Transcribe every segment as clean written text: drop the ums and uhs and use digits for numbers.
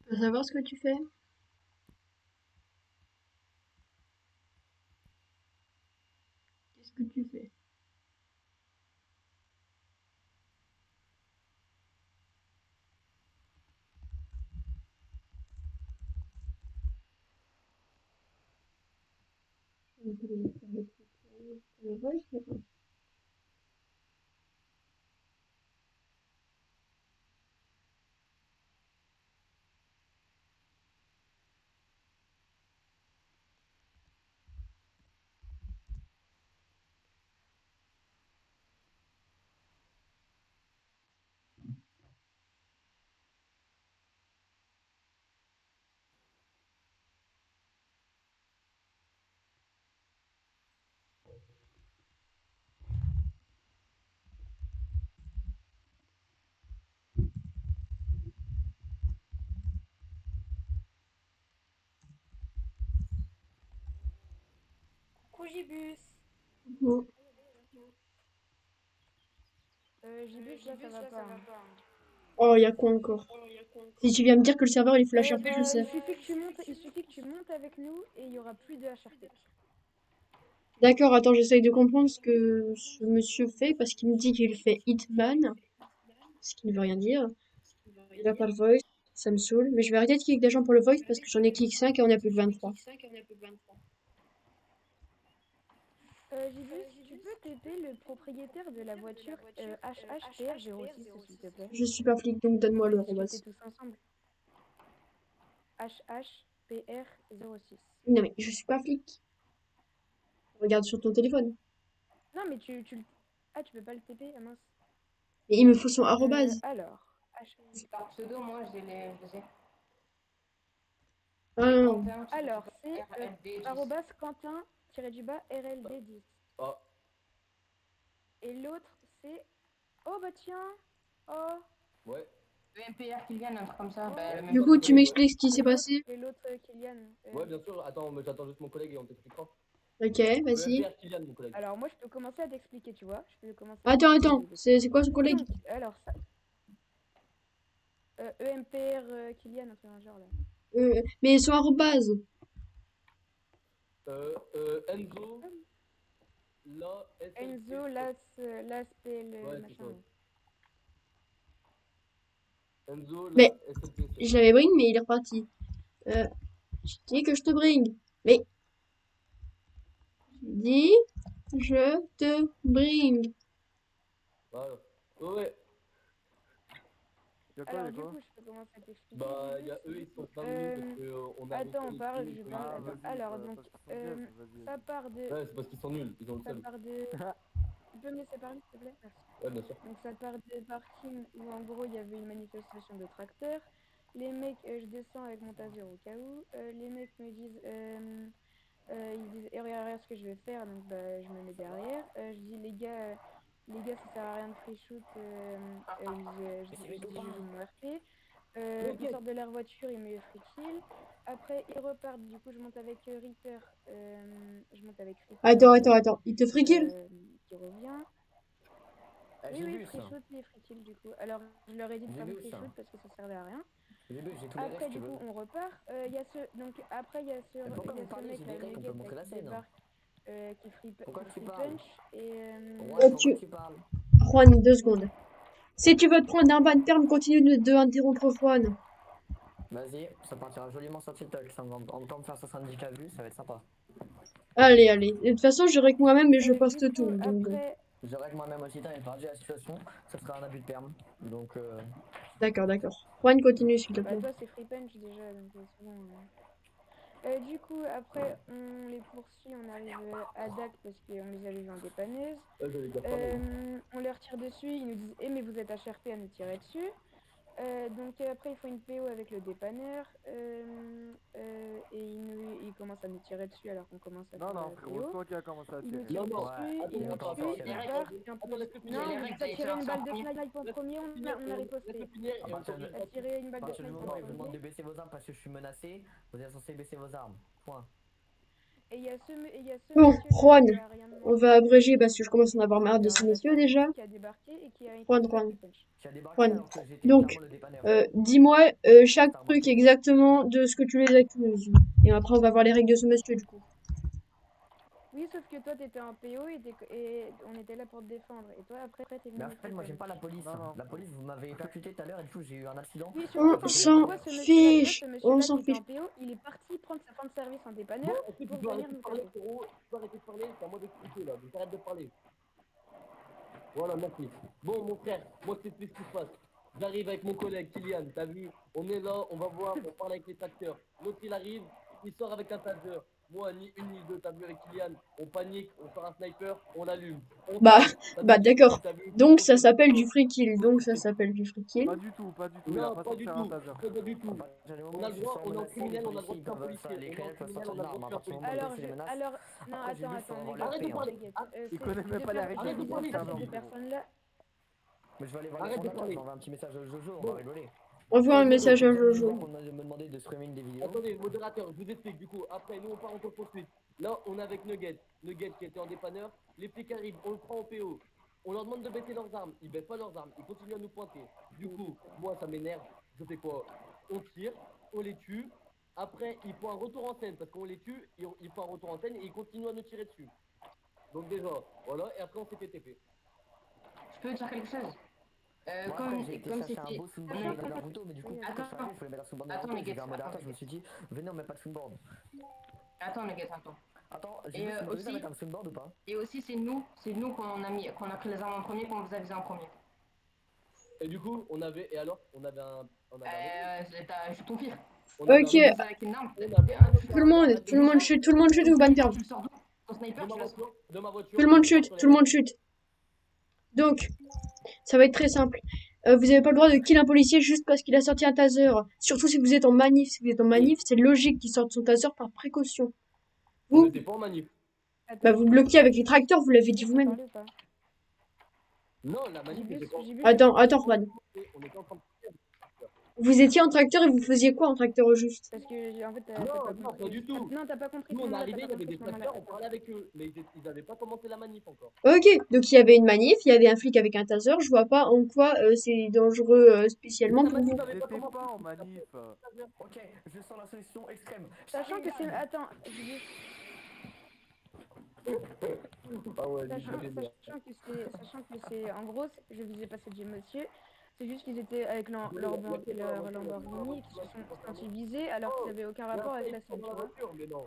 Tu veux savoir ce que tu fais? Qu'est-ce que tu fais? Le voice, maintenant. Coucou Gibus. Bon. Gibus, là ça va pas, hein. Oh, il y a quoi encore? Si tu viens me dire que le serveur il flash RP, je Bah, sais. il suffit que tu montes avec nous et il y aura plus de HRP. D'accord, attends, j'essaye de comprendre ce que ce monsieur fait parce qu'il me dit qu'il fait Hitman, ce qui ne veut rien dire. Il a pas le voice, ça me saoule. Mais je vais arrêter de kick des gens pour le voice parce que j'en ai kick 5 et on a plus de 23. Gibus, tu peux TP le propriétaire de la voiture HHPR06 s'il te plaît. Je suis pas flic, donc donne-moi On va le discuter arrobas. tous ensemble. HHPR06. Non mais je suis pas flic. Regarde sur ton téléphone. Non mais Ah, tu peux pas le TP, ah mince. Et il me faut son arrobase. Alors. Par pseudo, moi, je les ai. Ah C'est non. Quentin Alors, c'est RLD10. arrobas Quentin-RLD10. Oh, Et l'autre, c'est... Oh bah tiens. Oh. ouais. EMPR Kylian, un truc comme ça. Oh. Bah, le même Du nom coup, du tu collègue, ouais. m'expliques ce qui s'est Et l'autre, passé? Kylian. Ouais, bien sûr. Attends, mais j'attends juste mon collègue et on t'expliquera. Ok, vas-y. EMPR Kylian, mon collègue. Alors moi, je peux commencer à t'expliquer, tu vois. Je peux commencer à Attends, t'expliquer attends. le truc. C'est quoi son collègue? Donc, alors ça... EMPR Kylian, un truc dans le genre là. Mais son arrobase. Enzo, la Enzo, SLP. Las, PL, Ouais, c'est machin. ça. Là. Enzo, la Mais SLPC. je l'avais bring, mais il est reparti. Je dis que je te bring. Mais dis, je te bring. Voilà. Ouais, ouais. Alors du coup, je peux commencer à t'expliquer, Bah, Gibus. y a eux, ils sont 20 minutes parce qu'on a Attends, on réussi parle, ici. je Eux, parle. ils Attends. veulent. Alors, donc, ça part de... Ouais, c'est parce qu'ils sont nuls. Ils ont le Ça seul. part de... Tu peux me laisser parler, s'il te plaît? Merci. Ouais, bien sûr. Donc ça part de parking où en gros il y avait une manifestation de tracteurs. Les mecs, je descends avec mon taser au cas où. Les mecs me disent, ils disent, eh, regarde ce que je vais faire, donc bah, je me mets derrière. Je dis les gars, ça sert à rien de free shoot. Je dis, je joue mon RP. Ils sortent de leur voiture, ils me free kill. Après, ils repartent. Du coup, je monte avec Reaper. Attends. Il te free kill? Qui revient. Oui, J'ai oui, vu free ça. shoot et free kill du coup. Alors, je leur ai dit de J'ai pas me vu free ça. shoot parce que ça servait à rien. J'ai vu, j'ai tous les refs Après, si tu du coup, veux. on repart. Y a ce... Donc, après, Mais pourquoi y a vous ce parlez? mec J'ai là, des le refs, on peut Nugget montrer là, la qui scène. débarque, Pourquoi qui tu free parles? punch. Et. Juan, pourquoi Tu... tu parles? Juan, 2 secondes. Si tu veux te prendre un ban terme, continue de interrompre Juan. Vas-y, ça partira joliment sur TikTok. Ça va en même temps me faire 70 k vues, ça va être sympa. Allez. De toute façon, je règle moi-même et je Du poste coup, tout. Donc bon. après. Je règle moi-même aussi, t'as perdu la situation. Ça sera un abus de terme. Donc, D'accord. Juan, continue s'il te Bah, plaît. toi, c'est free punch déjà, donc c'est bon. Du coup, après, on les poursuit, on arrive à DAC parce qu'on les avait vus en dépanneuse. Ouais, j'avais déjà parlé. On leur tire dessus, ils nous disent eh mais vous êtes HRP à nous tirer dessus. Donc après il faut une PO avec le dépanneur et il commence à nous tirer dessus alors qu'on commence à Non, faire non, la frérot, c'est PO. toi qui a commencé à Il nous tirer. tire Non, non. dessus, ouais, il Attends, nous attends, tue, attends, il attends. part et en plus... Attends, laisse-le finir. Non, Les il règles, nous a tiré une balle de après. snipe en premier, on a Laisse-le riposté. finir À et on partir, Il a tiré une à balle de partir du snipe en moment où je vous demande premier. de baisser vos armes parce que je suis menacé, vous êtes censé baisser vos armes. Point. Et il y a ce Bon, monsieur-là Juan, qui a rien on demandé, va abréger parce que je commence à en avoir marre qui de a ces rien à messieurs faire, déjà. qui a débarqué et qui a Juan, été Juan, free punch. Qui a débarqué Juan. alors que j'étais Donc, clairement le dépanneur. dis-moi chaque C'était un truc moitié. exactement de ce que tu les accuses. Et après, on va voir les règles de ce monsieur du coup. Oui, sauf que toi, t'étais en PO et on était là pour te défendre. Et toi, après, t'es venu Mais en nous fait, moi, j'aime pas la police. Non, non. La police, vous m'avez percuté tout à l'heure et du coup, j'ai eu un accident. Oui, On surtout, s'en tu vois, ce monsieur-là, fiche, on s'en qui était fiche. en PO, il est parti prendre sa fin de service en Bon, dépanneur est-ce que tu pour peux venir arrêter de nous parler, taper. frérot? Tu peux arrêter de parler, c'est à moi d'expliquer là, donc arrête de parler. Voilà, merci. Bon, mon frère, moi, je t'explique ce qui se passe. J'arrive avec mon collègue Kylian, t'as vu? On est là, on va voir, on parle avec les tracteurs. L'autre, il arrive, il sort avec un taser. Moi, ni une ni deux, t'as vu avec Kylian? On panique, on sort un sniper, on l'allume. On Bah, tape, t'as bah vu? d'accord. T'as vu? Donc On ça fait s'appelle le du free kill. Donc ça s'appelle du free kill. Pas du tout, pas du tout. Il a Non, pas pas du sorti un tout. taser. Pas du tout. On a le droit, on est en criminel, on a le droit de tuer un policier. Les On est en criminels peuvent criminel, sortir on a une le droit arme de à tuer un partir du moment où policier. ils Alors, baissent les menaces. alors, non, Après, j'ai attends, vu, faut attends, avoir Neguet, la Arrête de paix. parler. Neguet. Il connaît même pas les règles Arrête de de parler. c'est un Ces deux ordre. personnes-là, Mais je vais aller voir les Arrête de fondateurs, je parler. vais envoyer un petit message à Jojo, on Bon. va rigoler. Envoie un Modo, message à Ils viennent me voir Jojo. pour me demander de streamer des vidéos. attendez, modérateur, je vous explique. Du coup, après, nous, on part en poursuite. Là, on est avec Nugget. Nugget qui était en dépanneur. Les flics arrivent, on le prend en PO. On leur demande de baisser leurs armes. Ils baissent pas leurs armes. Ils continuent à nous pointer. Du coup, moi, ça m'énerve. Je fais quoi? On tire, on les tue. Après, il faut un retour en scène parce qu'on les tue. Il faut un retour en scène et ils continuent à nous tirer dessus. Donc, déjà, voilà. Et après, on s'est fait TP. Je peux dire quelque chose? Moi, après, j'ai été Comme chercher un c'était. beau soundboard Sachant de que- Naruto, mais du coup, Oui, quand je suis Attends, arrivé, il fallait mettre un soundboard de attends, Naruto. les J'ai vu gars, un modérateur, attends, je me suis dit, venez, on met pas de soundboard. attends, les gars, attends. Attends, Et, j'ai vu si vous aussi- à mettre un soundboard ou pas? Et aussi, c'est nous qu'on a pris les armes en premier, qu'on vous a visé en premier. Et du coup, on avait. Et alors? On avait un. Je confirme. On avait Ok. Tu vises avec une arme. On avait un Tout le monde chute, tout le monde chute ou ban perdre. Tu le sors d'où? Ton sniper, tu l'as sorti. De ma voiture. Tout le monde chute, tout le monde chute. Donc, ça va être très simple. Vous n'avez pas le droit de kill un policier juste parce qu'il a sorti un taser. Surtout si vous êtes en manif. Si vous êtes en manif, c'est logique qu'il sorte son taser par précaution. On Vous, n'était pas en manif. bah, vous bloquez avec les tracteurs, vous l'avez dit vous-même. parler ou pas? Non, la manif J'ai était vu- pas. j'ai vu- Attends, Juan. On était en train de. Vous étiez en tracteur et vous faisiez quoi en tracteur au juste? Parce que, en fait, t'as Non, pas non, compris. pas du tout. Non, t'as pas compris Nous, ce on est moment-là, arrivé, t'as il y pas avait des compris ce moment-là. tracteurs, on parlait avec eux. Mais ils n'avaient pas commencé la manif encore. Ok, donc il y avait une manif, il y avait un flic avec un taser. Je vois pas en quoi c'est dangereux spécialement La pour vous. manif On avait pas n'était commencé. pas en manif. Ok, je sens la solution extrême. Sachant que c'est. Attends, je dis- Ah ouais, sachant que c'est. En gros, je visais pas cette monsieur. C'est juste qu'ils étaient avec leur Lamborghini, qui se sont sentis visés alors qu'ils avaient aucun rapport avec la scène, tu vois. Mais non.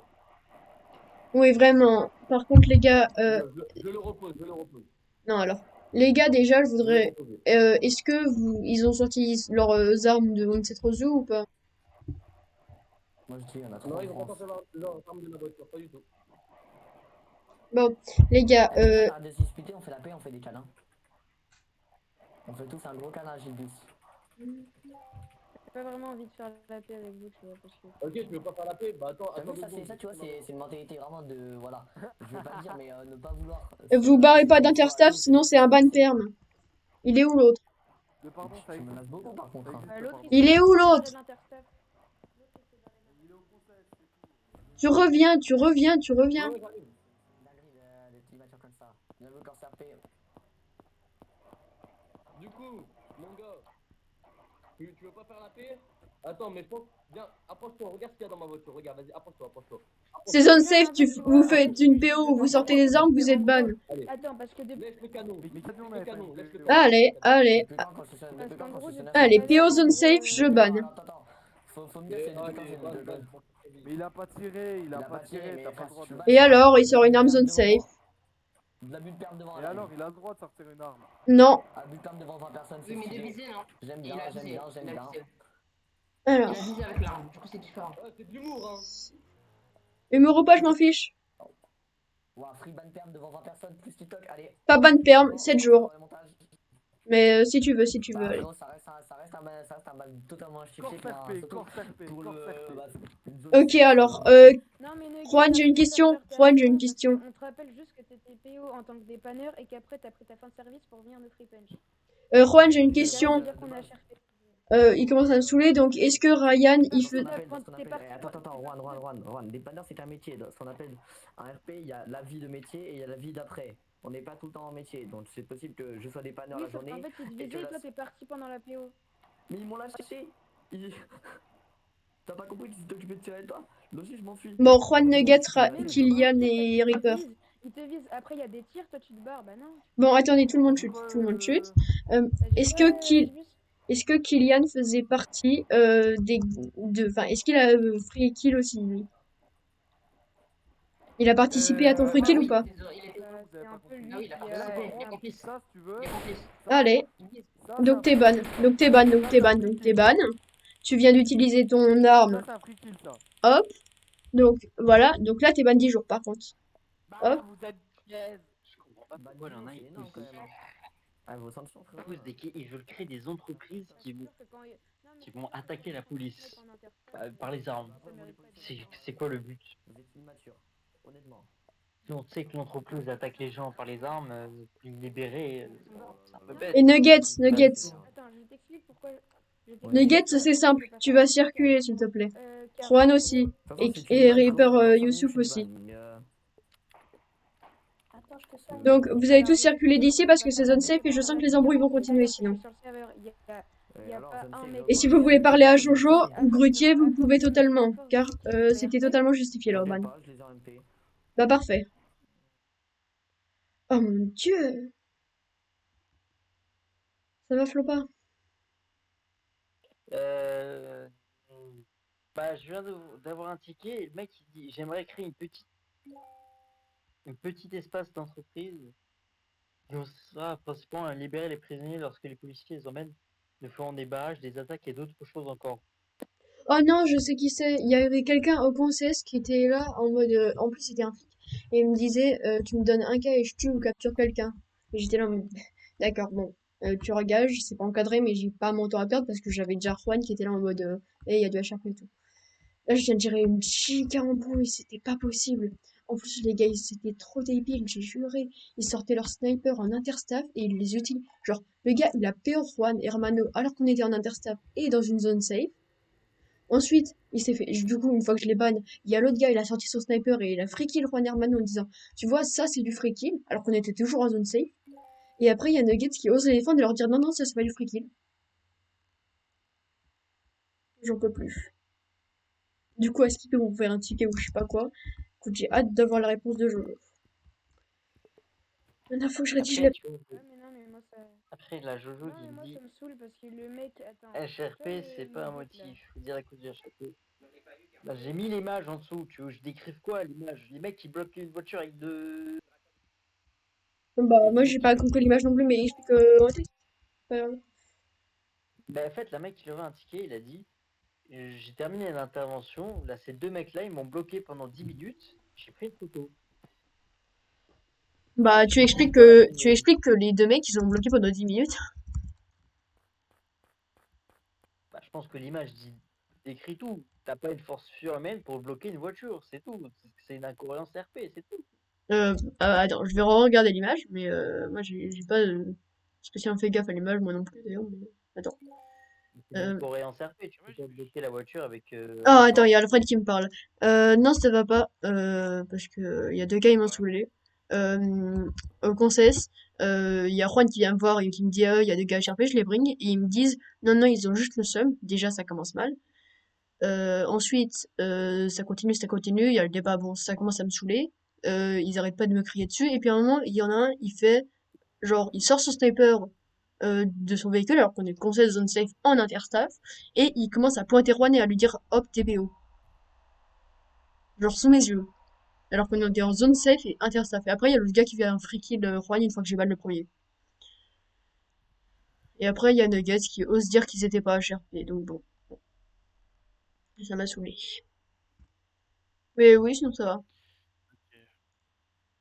Oui, vraiment. Par contre, les gars, Je le repose, je le repose. non alors. Les gars, déjà, je Je vais le voudrais. reposer. Est-ce que ils ont sorti leurs armes de on ne sait trop où ou pas? Moi, je dis, il y en a trop Non, en ils vont pas France. sortir leur arme de la voiture, pas du tout. Bon, les gars, On arrête de se disputer, on fait la paix, on fait des câlins. On fait tous un gros câlin à Gilbus. J'ai pas vraiment envie de faire la paix avec vous, tu vois, parce que. Ok, tu veux pas faire la paix? Bah attends, T'as attends. vu, ça, c'est ça, tu vois, c'est une mentalité vraiment de. Voilà. Je veux pas le dire, mais ne pas vouloir. vous barrez pas d'Interstaff, sinon c'est un ban perm. Il est où l'autre? Le pardon, ça Tu existe. menaces beaucoup par contre. Ça Hein. existe, L'autre, pardon. Il est où l'autre? s'est barré de l'Interstaff. Il est au conseil, c'est tout. Tu reviens, tu reviens, tu reviens. Ouais, j'arrive. Dinguerie, des climatures comme ça. Bien vu quand ça fait. Du coup, mon gars, tu veux pas faire la paix? Attends, mais faut. Viens, approche-toi, regarde ce qu'il y a dans ma voiture. Regarde, vas-y, approche-toi, approche-toi. C'est zone safe, vous faites une PO, vous sortez les armes, vous êtes ban. Allez, Attends, parce que depuis. laisse le canon. Mais Laisse qui t'a dit on le avait canon, pas laisse le une canon. Allez, allez. Depuis quand concessionnaire Parce qu'en gros, depuis Allez, tout à l'heure, PO zone en gros, safe, je ban. Attends. Faut mieux, c'est depuis quand j'ai Allez, deux guns. Mais il a pas tiré, il a pas tiré, mais t'as pas frère, le droit si tu de. vas- Et alors, il sort une arme zone safe. De l'abus de perme devant Et un alors, live. il a le droit de sortir une arme. Non. Abus de perme devant 20 personnes, c'est Oui, mais de stylé. viser, non? J'aime Il bien, a j'aime visé. bien, j'aime Il a bien. visé. Alors, Il a visé avec l'arme, du coup, c'est différent. Ouais, c'est de l'humour, hein. humour ou pas, je m'en fiche. Ouah, free ban perm devant 20 personnes, plus TikTok, allez. Pas ban perm, 7 On jours. va le montage. Mais si tu veux, Bah, allez. frérot, ça reste un ban totalement justifié Corse pour un RP, surtout Corse RP, pour Corse le. RP. bah, une zone Ok, safe, alors, Non, mais Nugget, Juan, j'ai une t'arrêtes pas question. de faire tes Juan, j'ai une arguments, parce question. que On te rappelle juste que t'étais PO en tant que dépanneur et qu'après t'as pris ta fin de service pour venir nous free punch. Juan, j'ai une Ça veut question. dire qu'on a cherché. Il commence à me saouler, donc est-ce que Ryan, il fait... Attends, Juan, dépanneur c'est un métier. Dans ce qu'on appelle un RP, il y a la vie de métier et il y a la vie d'après. On n'est pas tout le temps en métier, donc c'est possible que je sois dépanneur Oui, la sauf qu'en journée. fait, ils te et que visaient et la- toi, t'es parti pendant la PO. Mais ils m'ont lâché. Ils- T'as pas compris qu'ils s'étaient occupés de tirer toi? Moi aussi je m'enfuis. Bon, Juan, Ils m'ont Nugget, dit qu'ils allaient Oui, mais lâcher. c'est pas un Kylian tir, et Reaper. ils te visent. Après, il y a des tirs, toi, tu te barres. Bah non. Bon, attendez, tout le monde C'est chute, quoi tout le monde chute. T'as dit Est-ce quoi, que Kylian... Jibus? Est-ce que Kylian faisait partie enfin, est-ce qu'il a free kill aussi, lui? Il a participé à ton free kill ou Oui, pas? il était. Bah, Vous c'est avez un pas peu compris. Ah oui, lui il a qui Mais là, a. participé, il est Coco, complice. ça, si tu veux, Il est complice. Allez, ça, c'est donc un t'es free ban, kill. donc t'es ban, donc Ça, t'es c'est un ban, free donc t'es kill. ban. Tu viens d'utiliser ton arme, Ça, c'est un free kill, ça. hop. Donc voilà, donc là t'es ban 10 jours par contre. Hop. Bah, vous êtes gaze. Je comprends pas pourquoi il y en a, C'est ils énorme quand même. Ah, vos sanctions, frérot. ils veulent créer des entreprises qui vont, Sûr que quand il- Non, mais qui vont attaquer la police en interstop, par les armes. ça mérite pas d'être- C'est quoi le but? Vous êtes immature, honnêtement. Si on sait que l'entreprise attaque les gens par les armes, les libérer, c'est un peu bête. Et Nuggets, Nuggets. Attends, je t'explique pourquoi. Je t'explique Nuggets, pourquoi c'est je simple. fais pas Tu ça. vas circuler, s'il te plaît. Car Juan en aussi. gros- De toute façon, si tu Et me bans, Reaper frérot, dans 5 Youssouf minutes, je aussi. te banne. Attends, je te soigne. Donc vous allez tous circuler d'ici parce que c'est zone safe et je sens que les embrouilles vont continuer Sur sinon. le serveur, il y a alors, pas je ne un sais, mec. Et si je vous voulez parler à Jojo À ou force Grutier, vous à pouvez force totalement, car de c'était RP, totalement justifié leur ban. T'inquiète pas, je les ai en MP. Bah parfait. Oh mon dieu, ça va Flopa. Euh, Bah, je viens d'avoir un ticket et le mec il dit j'aimerais créer une petite espace d'entreprise qui sera principalement à libérer les prisonniers lorsque les policiers les emmènent, nous feront des barrages, des attaques et d'autres choses encore. Oh non, je sais qui c'est. Il y avait quelqu'un au conseil qui était là en mode, en plus c'était un flic et il me disait, tu me donnes un cas et je tue ou capture quelqu'un. Et j'étais là en mode, d'accord, bon, tu regages, c'est pas encadré, mais j'ai pas mon temps à perdre parce que j'avais déjà Juan qui était là en mode, il y a du HRP et tout. Là, je viens de tirer une giga embrouille, c'était pas possible. En plus, les gars, c'était trop débile, j'ai juré. Ils sortaient leur sniper en interstaff et ils les utilisent. Genre, le gars, il a PO Juan Hermano alors qu'on était en interstaff et dans une zone safe. Ensuite, il s'est fait, du coup, une fois que je l'ai ban, il y a l'autre gars, il a sorti son sniper et il a free kill Juan Hermano en disant, tu vois, ça c'est du free kill, alors qu'on était toujours en zone safe. Et après, il y a Nuggets qui ose les défendre et leur dire, non, non, ça c'est pas du free kill. J'en peux plus. Du coup, est-ce qu'ils peuvent faire un ticket ou je sais pas quoi? Écoute, j'ai hâte d'avoir la réponse de Jojo. Maintenant, faut que je rédige Après, la... tu vois, Ouais, mais non, mais moi ça. après la Jojo Non, mais il me moi dit ça me saoule parce que le mec. Attends. HRP c'est pas un motif, faut dire à cause du HRP. Bah, j'ai mis l'image en dessous, tu veux, je décrive quoi l'image? Les mecs qui bloquent une voiture avec deux. Bah, moi, j'ai pas compris l'image non plus, mais explique en texte. Pas grave. Bah, en fait, la mec qui aurait un ticket, il a dit j'ai terminé l'intervention, là ces deux mecs là ils m'ont bloqué pendant 10 minutes, j'ai pris une photo. Bah, tu expliques que les deux mecs, ils ont bloqué pendant 10 minutes. Bah, je pense que l'image décrit tout. T'as pas une force surhumaine pour bloquer une voiture, c'est tout. C'est une incohérence RP, c'est tout. Attends, je vais regarder l'image, mais moi, j'ai pas spécialement fait gaffe à l'image, moi non plus, d'ailleurs, mais... Attends. C'est une incohérence RP, tu peux pas bloquer la voiture avec. Ah, attends, il y a Alfred qui me parle. Non, ça va pas, parce que il y a deux gars, ils m'ont saoulé. Au conseil, il y a Juan qui vient me voir et qui me dit, il y a deux gars HRP, je les bring, et ils me disent, non, non, ils ont juste le seum. Déjà, ça commence mal. Ensuite, ça continue, il y a le débat, bon, ça commence à me saouler. Ils arrêtent pas de me crier dessus, et puis à un moment, il y en a un, il fait, genre, il sort son sniper de son véhicule, alors qu'on est conseil de zone safe en interstaff, et il commence à pointer Juan et à lui dire, hop, TPO. Genre sous mes yeux. Alors qu'on était en zone safe et interstaff. Et après, il y a le gars qui vient free kill Juan une fois que j'ai ban le premier. Et après, il y a Nuggets qui ose dire qu'ils étaient pas HRP, donc bon. Ça m'a saoulé. Mais oui, sinon ça va. Ok.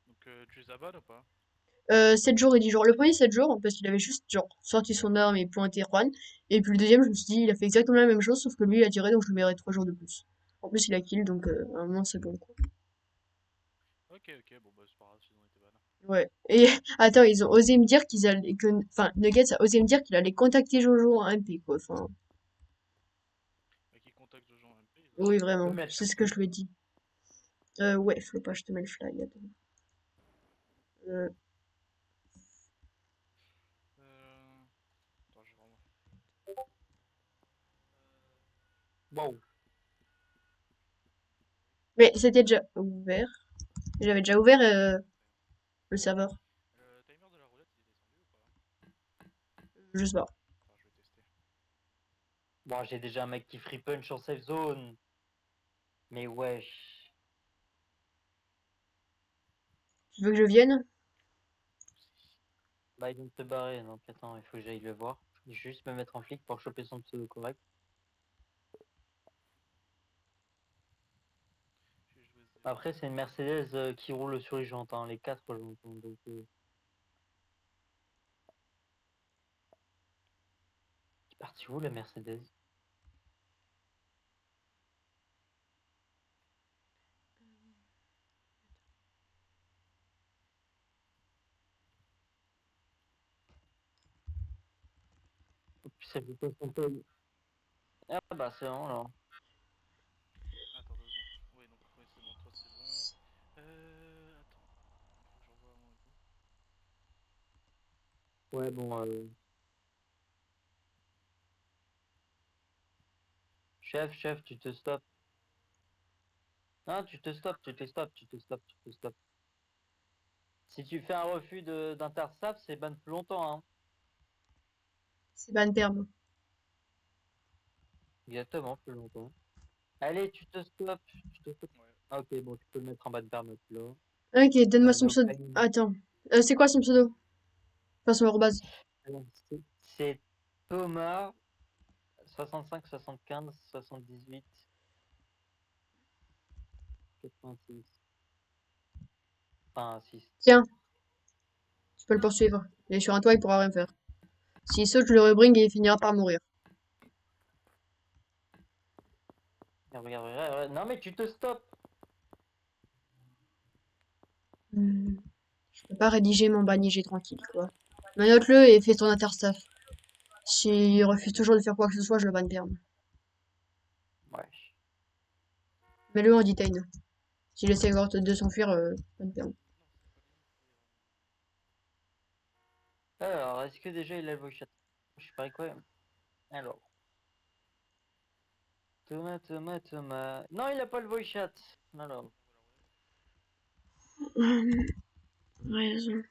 Donc tu les abats ou pas? 7 jours et 10 jours. Le premier 7 jours, parce qu'il avait juste genre sorti son arme et pointé Juan. Et puis le deuxième, je me suis dit, il a fait exactement la même chose, sauf que lui, il a tiré, donc je lui mets 3 jours de plus. En plus, il a kill, donc à un moment, c'est bon, quoi. Ok, ok, bon bah c'est pas grave, sinon ils étaient ban. Ouais. Et attends, ils ont osé me dire qu'ils allaient, enfin, Nuggets a osé me dire qu'il allait contacter Jojo en MP, quoi. Enfin, Oui, vraiment. Femelle. C'est ce que je lui ai dit. Ouais, faut pas, je te mets le fly. Attends. Euh, Attends, je vais vraiment. Wow. Mais c'était déjà ouvert. J'avais déjà ouvert le serveur. Le timer de la roulette, il est descendu ou pas? Je sais pas. Enfin, je vais tester. Bon, j'ai déjà un mec qui free punch en safe zone. Mais wesh. Tu veux que je vienne? Bah, il vient de te barrer, donc attends, il faut que j'aille le voir. Je vais juste me mettre en flic pour choper son pseudo correct. J'ai joué 0. Après, c'est une Mercedes qui roule sur les jantes, hein, les 4 jantes. Hein, donc, c'est parti où la Mercedes? Puis ça fait pas son tel. Ah bah c'est bon alors. Attends 2 secondes. Oui, donc, oui, c'est bon, toi c'est bon. Attends. Faut que j'envoie mon ego. Ouais bon chef, tu te stops. Non, tu te stops, tu te stops, tu te stops, tu te stops. Si tu fais un refus d'intersap, c'est ban plus longtemps, hein. C'est ban perm. Exactement, plus longtemps. Allez, tu te stops, tu te stops. Ouais. Ah, ok, bon, tu peux le mettre en bas de perm là. Ok, donne-moi son No pseudo. pain. Attends. C'est quoi son pseudo? Enfin, son arrobase. Alors, c'est Thomas 65 75 78 86. Enfin 6. Tiens, tu peux le poursuivre. Il est sur un toit, il pourra rien faire. S'il saute, je le rebring et il finira par mourir. Regarde. Non mais tu te stops. Hmm, Je peux pas rédiger mon banni tranquille, quoi. Note-le et fais ton interstaff. S'il refuse toujours de faire quoi que ce soit, je le ban perm. Ouais. Mets-le en detain. S'il essaie de s'enfuir, ban perm. Alors, est-ce que déjà il a le voice chat? Je sais pas quoi. Alors. Thomas. Non, il a pas le voice chat. Alors. Raison.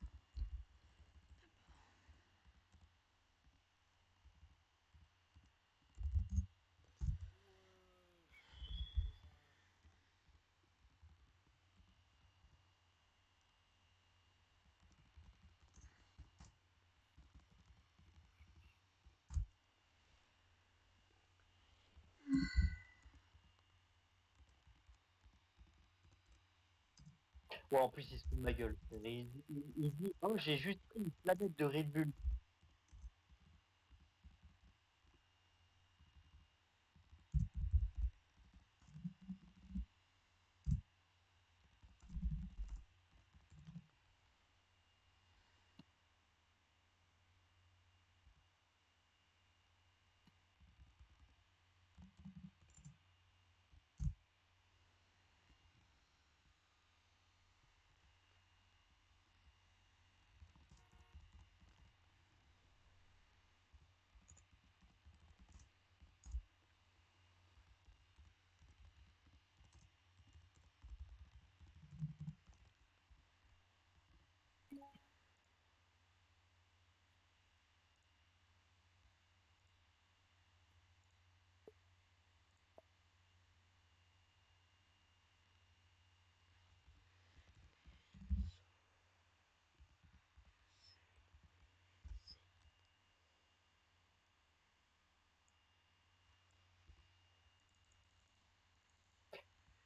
Ouais, en plus, il se fout de ma gueule. Il dit, oh, j'ai juste pris une planète de Red Bull.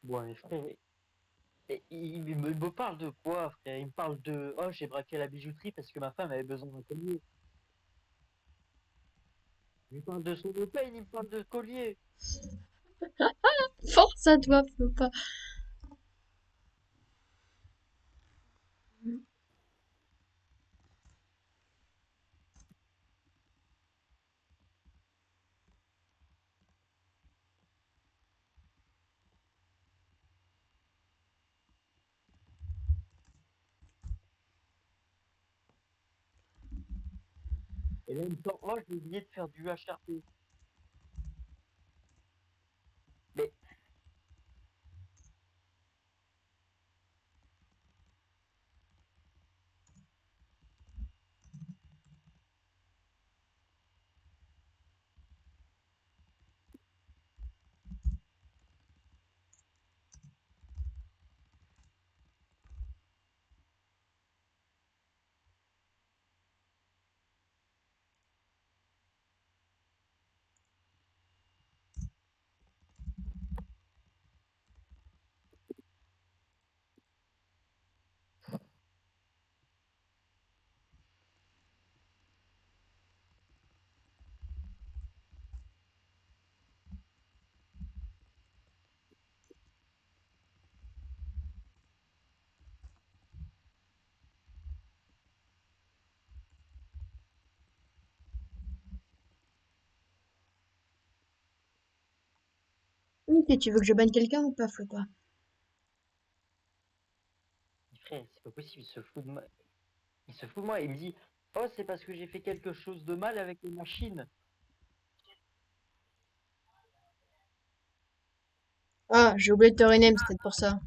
Bon, mais frère, il me parle de quoi, frère? Il me parle de, oh, j'ai braqué la bijouterie parce que ma femme avait besoin d'un collier. Il me parle de son pain, il me parle de collier. Force à toi, faut pas. Et là, il me sort, oh, j'ai oublié de faire du HRP. Mais Ok, tu veux que je banne quelqu'un ou pas, Flopa? frère, c'est pas possible, il se fout de moi. Il se fout de moi, il me dit, oh, c'est parce que j'ai fait quelque chose de mal avec les machines. Ah, j'ai oublié de te rename, c'est peut-être pour ça.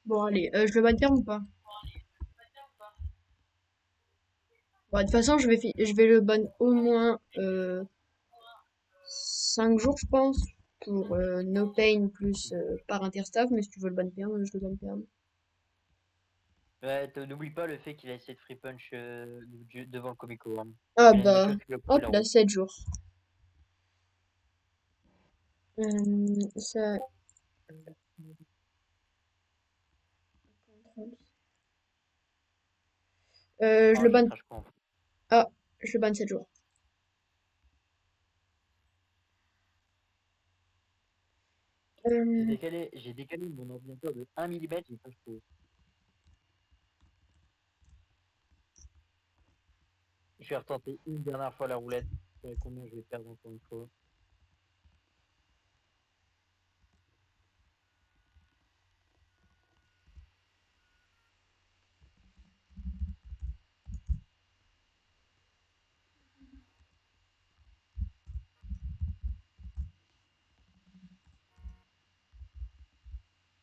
Bon, allez, je le banne ferme ou pas? Bon, de toute façon, je vais le ban au moins 5 jours, je pense, pour no pain plus par interstaff, mais si tu veux le ban perm, je le ban perm. Ouais, n'oublie pas le fait qu'il a essayé de free punch devant le Comico. Hein. Ah Il a une bah, moto qui lui a coupé hop la là, route. 7 jours. Ça... je Oh, le j'ai ban... crash con. Ah, je le ban 7 jours. Euh, J'ai décalé mon ordinateur de 1 mm, j'ai pas fait. Je vais retenter une dernière fois la roulette. Je sais combien je vais perdre encore une fois.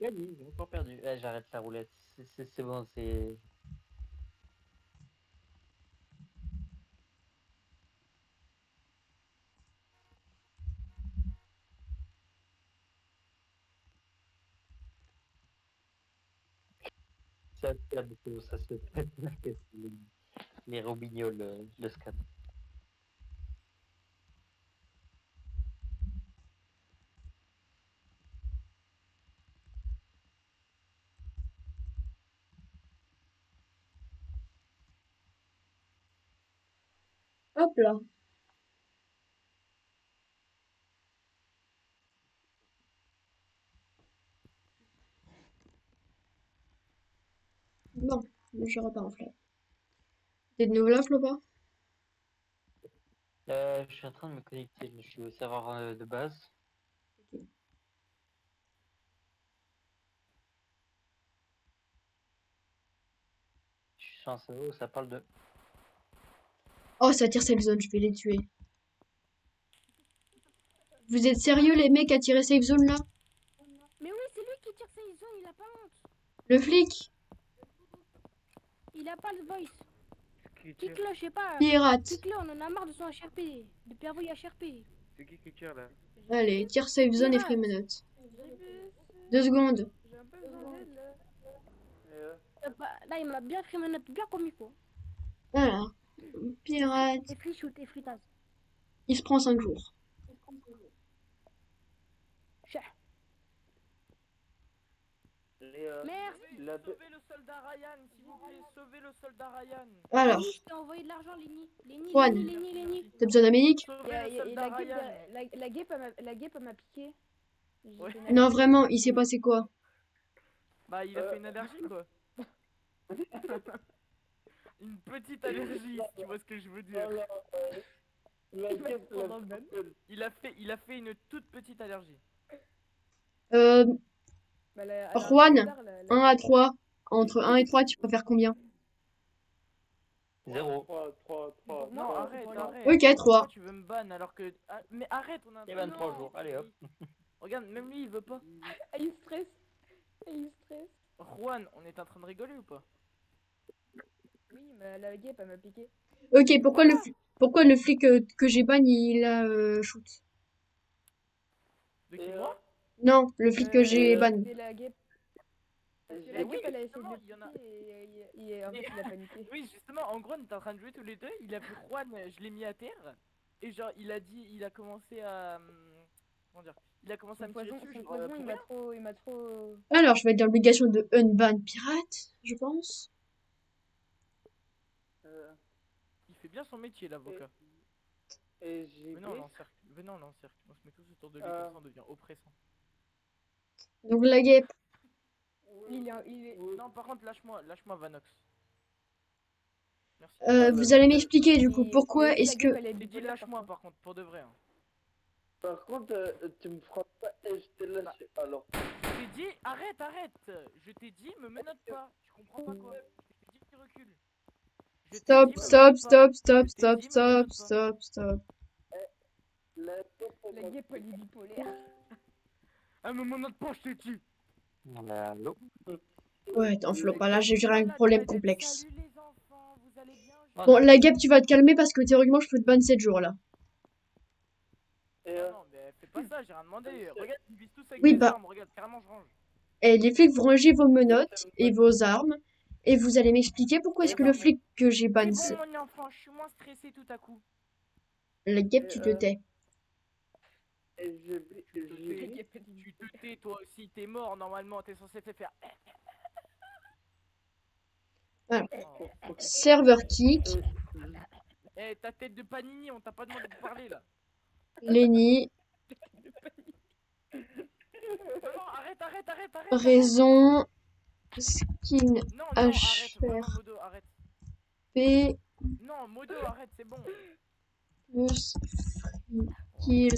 Gagné, j'ai encore perdu. Eh, j'arrête la roulette. C'est bon, c'est. Ça se calme, ça se calme. Les robignoles, le scan. hop là. Bon, je repars en flat. T'es de nouveau là, Flopa? Je suis en train de me connecter, je suis au serveur de base. Ok. Je suis sur un serveur où ça parle de. Oh, ça tire safe zone, je vais les tuer. Vous êtes sérieux, les mecs, à tirer safe zone là? Mais oui, c'est lui qui tire sa zone, il a pas honte. Le flic? Il a pas le voice. Qui tire? Kick-le, je sais pas. Pirate. Kick-le, on en a marre de son HRP. De Pervoy HRP. C'est qui tire là? Allez, tire safe zone et free Pirate. menottes. J'ai 2 secondes. un peu besoin d'aide là. Euh, Là, il m'a bien pris ma note, bien comme il faut. Voilà. Pirate. Et free shoot, et fritage. Il se prend 5 jours. Merci. Sauvez le soldat Ryan, s'il vous plaît, sauvez le soldat Ryan. Alors, Lenny, je t'ai envoyé de l'argent, Lenny. Lenny, Juan. Lenny, Lenny, Lenny. T'as besoin d'Amérique? Sauvez le soldat Ryan. La guêpe, elle m'a piqué. J'ai Ouais. fait une Non, allergie. vraiment, il s'est passé quoi? Bah, il a fait une allergie quoi. Une petite allergie, si tu vois ce que je veux dire. Il a fait une toute petite allergie. Euh, Bah, elle a un Juan, bizarre, 1 à 3. Entre 1 et 3, tu préfères combien? 0. 3. Non, arrête, arrête. Ok, Mais 3. pourquoi tu veux me ban alors que... Ah, mais arrête, on a un Et 23 Non, jours, allez hop. Regarde, même lui, il veut pas. Ah, il stresse. Ah, il stresse. Juan, on est en train de rigoler ou pas? Oui, mais la guêpe, elle m'a piqué. Ok, pourquoi le flic que j'ai ban, il a shoot? De qui, moi? Non, le flic que j'ai ban. C'est la guêpe. Parce que Eh la oui, guêpe, elle a essayé justement, de il y en a- le piquer et en fait, il a paniqué. Oui, justement, en gros, on était en train de jouer tous les deux. Il a vu Juan, je l'ai mis à terre. Et genre, il a commencé à. Comment dire? Il a commencé à Son me tirer poison, dessus. son Genre, poison, pour il rien. m'a trop... Alors, je vais être dans l'obligation de unban pirate, je pense. Il fait bien son métier, l'avocat. Et j'ai Venez, on l'encercle. Venez, on l'encercle. On se met tous autour de lui, Euh. comme ça, on devient oppressant. Donc la guêpe. Il est... Non, par contre, lâche-moi Vanox. Merci. Vous allez m'expliquer du coup Et pourquoi la est-ce guêpe, que... elle est J'ai dit bipolaire, lâche-moi, par contre, pour de vrai. Hein. Par contre, tu me frappes pas et je te lâche. Alors, Je t'ai dit, arrête. Je t'ai dit, me menote pas. Tu comprends pas quoi? Je t'ai dit, tu recules. Je t'ai Stop, dit, me stop, menote pas. stop, stop, Je t'ai stop, dit, me stop, menote pas. stop, stop. la La guêpe, elle est bipolaire. Ah, me menote pas, je t'ai dit. Allô. Ouais, t'en flot pas, là j'ai viré un problème complexe. Salut les enfants, vous allez bien? Bon, la guêpe, tu vas te calmer parce que théoriquement, je peux te ban 7 jours là. Et Non, mais fais pas ça, j'ai rien demandé. Regarde, ils visent tous avec Oui, des bah, armes. Regarde, carrément, je range. et les flics vont ranger vos menottes et vos armes. Et vous allez m'expliquer pourquoi est-ce que le flic que j'ai ban, C'est bon, mon enfant, je suis moins stressé tout à coup. la guêpe, tu te tais. et Tu te tais, toi aussi, t'es mort normalement, t'es censé te faire. Voilà. Oh. Serveur kick, Eh, ta tête de panini, on t'a pas demandé de parler là. Lenny, Non, arrête. raison, skin Non, arrête, vraiment, HR. Modo, arrête. P Non, Modo, arrête, c'est bon. plus kill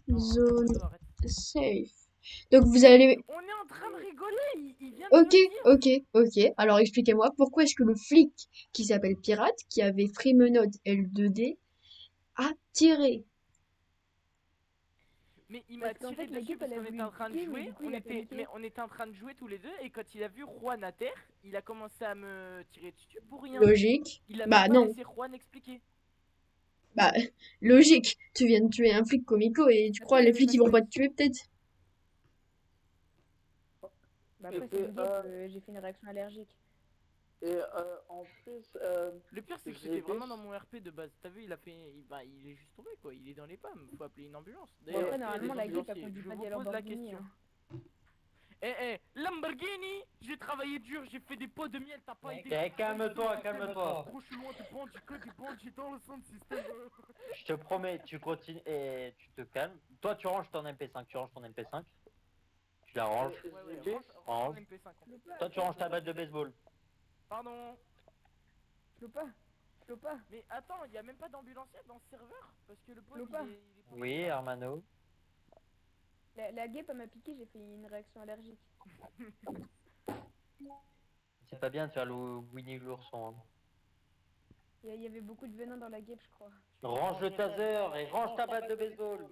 Non, zone Modo, arrête. safe. Donc vous allez... On est en train de rigoler, il vient de Ok, le dire. ok. Alors expliquez-moi pourquoi est-ce que le flic qui s'appelle Pirate, qui avait Freemenot L2D, a tiré. Mais il m'a Parce qu'en tiré fait, la dessus guêpe, parce elle a qu'on était voulu en train de piquer, mais jouer, du coup, il a paniqué. on était en train de jouer tous les deux et quand il a vu Juan à terre, il a commencé à me tirer dessus pour rien. Logique. Il a Bah même pas non. laissé Juan expliquer. Bah, logique. Tu viens de tuer un flic comico et tu crois Attends, les mais flics parce ils vont que- pas te tuer peut-être? Bah après, c'est une guêpe, j'ai fait une réaction allergique. Et en plus, Le pire c'est que j'ai j'étais vraiment vu- dans mon RP de base. T'as vu, il est juste tombé quoi, il est dans les pommes, faut appeler une ambulance. Après, D'ailleurs, normalement, la guêpe, elle ambulanciers, conduit je pas vous des pose la Lamborghini. question. Hein. Lamborghini, j'ai travaillé dur, j'ai fait des pots de miel, t'as pas été. Eh, calme-toi. Gros, je suis loin, t'es bandit, que des bandits dans le centre système. Je te promets, tu continues et tu te calmes. Toi, tu ranges ton MP5, tu la ranges. j'ai vu- Range. MP5. Toi, tu ranges ta batte de baseball. Pardon. Flopa. Mais attends, il y a même pas d'ambulancier dans ce serveur parce que le pote Lopa. il est pas- Oui, Hermano. La guêpe, elle m'a piqué, j'ai fait une réaction allergique. C'est pas bien de faire le Winnie l'ourson. Hein. Il y avait beaucoup de venin dans la guêpe, je crois. Range le taser et range ta batte de baseball.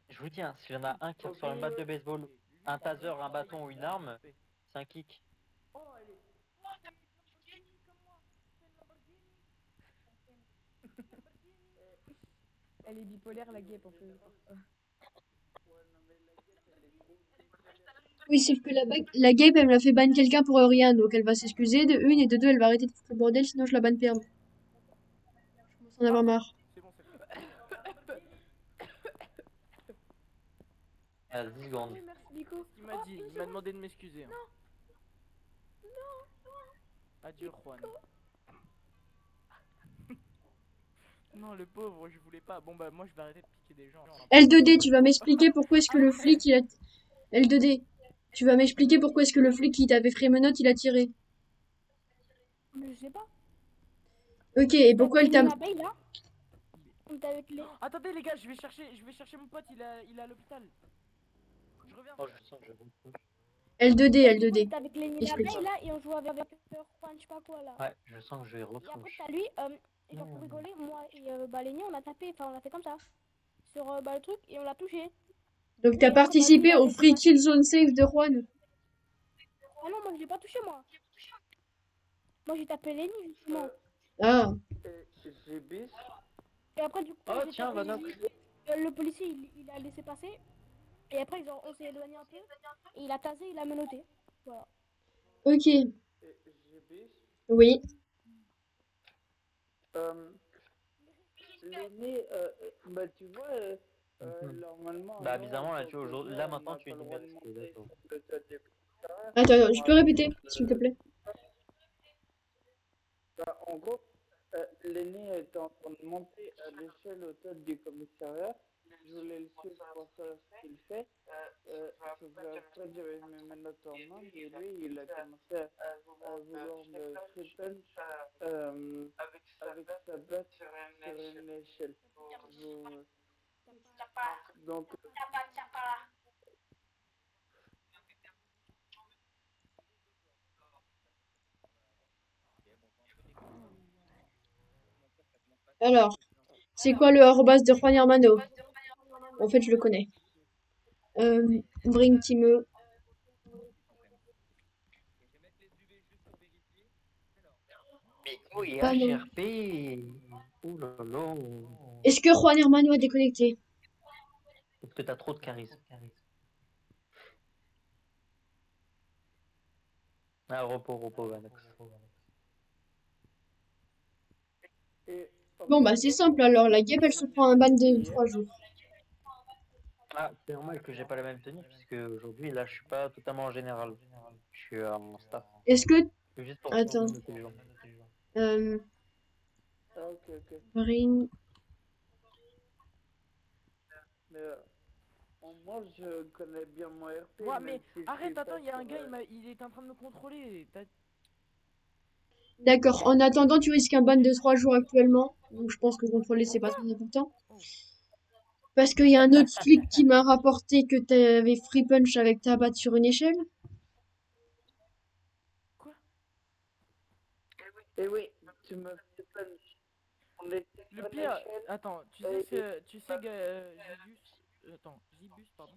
Je vous dis, hein, s'il y en a un qui ressort une batte de baseball, un taser, un bâton ou une arme, c'est un kick. Elle est bipolaire, la guêpe, en fait. Oui, sauf que la guêpe elle me l'a fait ban quelqu'un pour rien, donc elle va s'excuser de une et de deux elle va arrêter de foutre le bordel sinon je la banne perme. Je commence à en avoir marre. C'est bon, c'est bon. À 10 secondes. Oui, merci, Nico. Il m'a dit, il m'a demandé de m'excuser. Hein. Adieu, Juan. Non, le pauvre, je voulais pas. Bon, bah, moi, je vais arrêter de piquer des gens. L2D, tu vas m'expliquer pourquoi est-ce que le flic il a... L2D, tu vas m'expliquer pourquoi est-ce que le flic qui t'avait Freemenot il a tiré. Je sais pas. Ok, et pourquoi elle t'a... L'abeille là? On était avec les. Attendez les gars, je vais chercher mon pote, il est à l'hôpital. Je reviens. Oh, je sens que je reproche. L2D, Et du coup, on L2D. était avec les Explique. l'abeille là et on jouait avec Juan, je sais pas quoi là. Ouais, je sens que je vais Et après, retranche. t'as lui, et genre pour rigoler, moi et Lenny, on a tapé, enfin on a fait comme ça. Sur le truc et on l'a touché. Donc t'as Et après, bah lui, il participé a au laissé Free passer. Kill Zone Safe de Juan. Ah non, moi je l'ai pas touché moi. Moi j'ai tapé Lenny justement. Ah, J'ai bis. Et après, du coup, Oh, tiens, Vanox. le policier il a laissé passer. Et après, genre, on s'est éloigné un peu. Et il a tasé, il a menotté. Voilà. ok. J'ai bis. Oui. L'aîné, bah tu vois, normalement. Bah, nous, bizarrement, en là, tant tu vois, que aujourd'hui, joueur, là, on maintenant, n'a tu pas es le droit de liberté, monter d'accord. sur le toit des commissariats. Attends, je peux Par répéter, exemple, s'il te plaît? bah, en gros, l'aîné était en train de monter à l'échelle au toit du commissariat. Je voulais le suivre pour savoir ce qu'il fait. Sauf que après, j'avais mes menottes en main et lui, il a commencé à vouloir me free punch avec sa batte sur une échelle. Vous- Donc, Alors, c'est quoi le arrobas de Juan Hermano? En fait, je le connais. Bring Timeux. Oui, Ah non. HRP. Ouh là là. Est-ce que Juan Hermano a déconnecté? Parce que t'as trop de charisme. Ah, repos, Vanox. et en Bon, bah, fait, c'est simple alors. La guêpe, elle se prend un ban de 3 jours. Ah, c'est normal que j'ai pas la même tenue, puisque aujourd'hui, là, je suis pas totalement en général. Je suis en staff. Est-ce que... C'est juste pour Attends. noter les gens. ok. Bring... Mais moi, je connais bien mon RP. Ouais, même mais si je arrête, suis attends, pas il y a un sur, gars, il est en train de me contrôler. D'accord. En attendant, tu risques un ban de 3 jours actuellement. Donc, je pense que contrôler, c'est pas très important. Parce qu'il y a un autre flic qui m'a rapporté que t'avais free punch avec ta batte sur une échelle. Quoi? Et oui, tu me fais punch. On était Le sur pire, l'échelle. attends, tu sais que Zibus, pardon.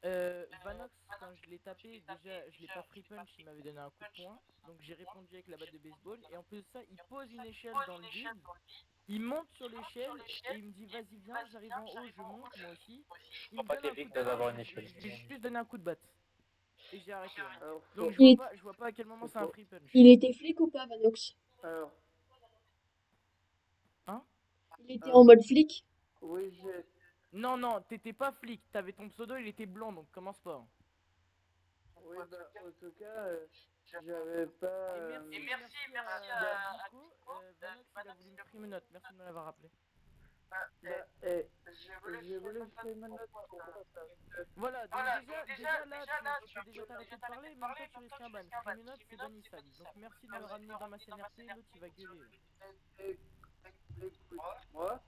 Vanox, quand je l'ai tapé, déjà, je l'ai pas free punch, il m'avait donné un coup de poing. Donc j'ai répondu avec la batte de baseball. Et en plus de ça, il pose une échelle dans le vide. Il monte sur l'échelle et il me dit vas-y viens, j'arrive en haut, je monte moi aussi. Il me donne un coup de poing, je lui ai juste donné un coup de batte. Et j'ai arrêté. Hein. Alors, Donc Il, je vois pas à quel moment c'est un free punch. il était flic ou pas, Vanox? alors, Hein? Il était en mode flic? oui, j'ai. Non, t'étais pas flic, t'avais ton pseudo, il était blanc, donc commence pas. Oui, bah, en tout cas, j'avais pas. Et merci à Nico. Vanox, il a voulu me free note, merci de me l'avoir rappelé. Bah, j'ai voulu faire ma note pour ça. Voilà, donc déjà là, tu peux déjà t'arrêter de parler, même toi tu risques un ban. Free note, c'est bannissable. Donc merci de me ramener dans ma CNRP, l'autre il va gueuler. Moi,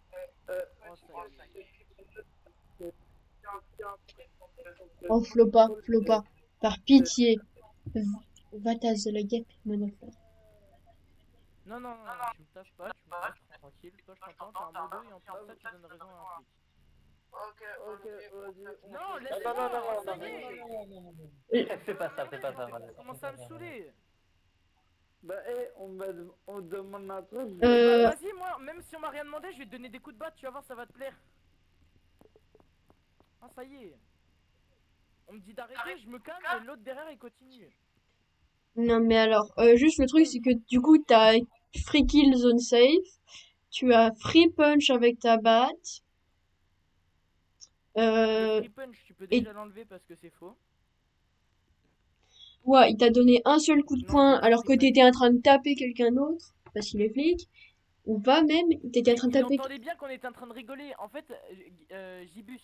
Oh, ça y est. Oh, Flopa. Par pitié. Va taser la guêpe, Monocle. Non, tu me tâches pas, tranquille. Toi, je t'entends, t'as un modo et en plus de ça, tu donnes raison à un flic. ok, vas-y. Non, laisse-moi, ça y est. Fais pas ça, voilà. Commence à me saouler. Bah, on demande un truc. Bah, vas-y, moi, même si on m'a rien demandé, je vais te donner des coups de batte, tu vas voir, ça va te plaire. Ah, ça y est. On me dit d'arrêter, je me calme et l'autre derrière il continue. Non, mais alors, juste le truc, c'est que du coup, t'as free kill zone safe. Tu as free punch avec ta batte. Le free punch, tu peux déjà l'enlever parce que c'est faux. Ouais, il t'a donné un seul coup de Non, poing j'ai pas alors free que punch. t'étais en train de taper quelqu'un d'autre, parce qu'il est flic. Ou pas même, t'étais en train de Il taper... entendait bien qu'on était en train de rigoler. En fait, Gibus,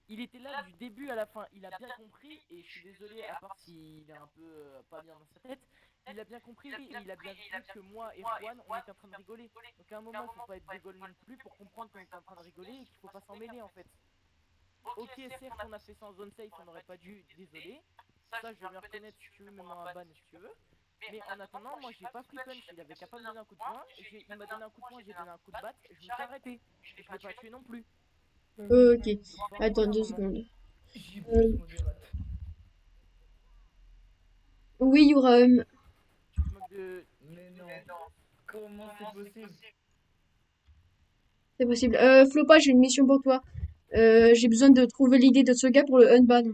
il était là du début à la fin. Il a bien compris, et je suis désolé, à part s'il est un peu pas bien dans sa tête, il a bien compris et il a bien vu que moi et Juan, on était en train de rigoler. Donc à un moment, faut pas être dégol non plus pour comprendre qu'on était en train de rigoler et qu'il faut pas s'en mêler en fait. Ok, certes, on a fait ça en zone safe, on n'aurait pas dû, désolé. Ça, je vais bien reconnaître si tu veux, mets-moi un ban si tu veux. Mais en attendant, moi j'ai pas free punch, il avait capable de me donner un coup de poing, il m'a donné un coup de poing, j'ai donné un coup de batte, je me suis arrêté. Et je l'ai pas tué non plus. Ok. Enfin, Attends voilà, 2 maman. secondes. Gibus Euh, modérate. oui, Yoram. Tu te moques de. Mais non. Comment c'est possible? C'est possible. Flopa, j'ai une mission pour toi. J'ai besoin de trouver l'idée de ce gars pour le unban.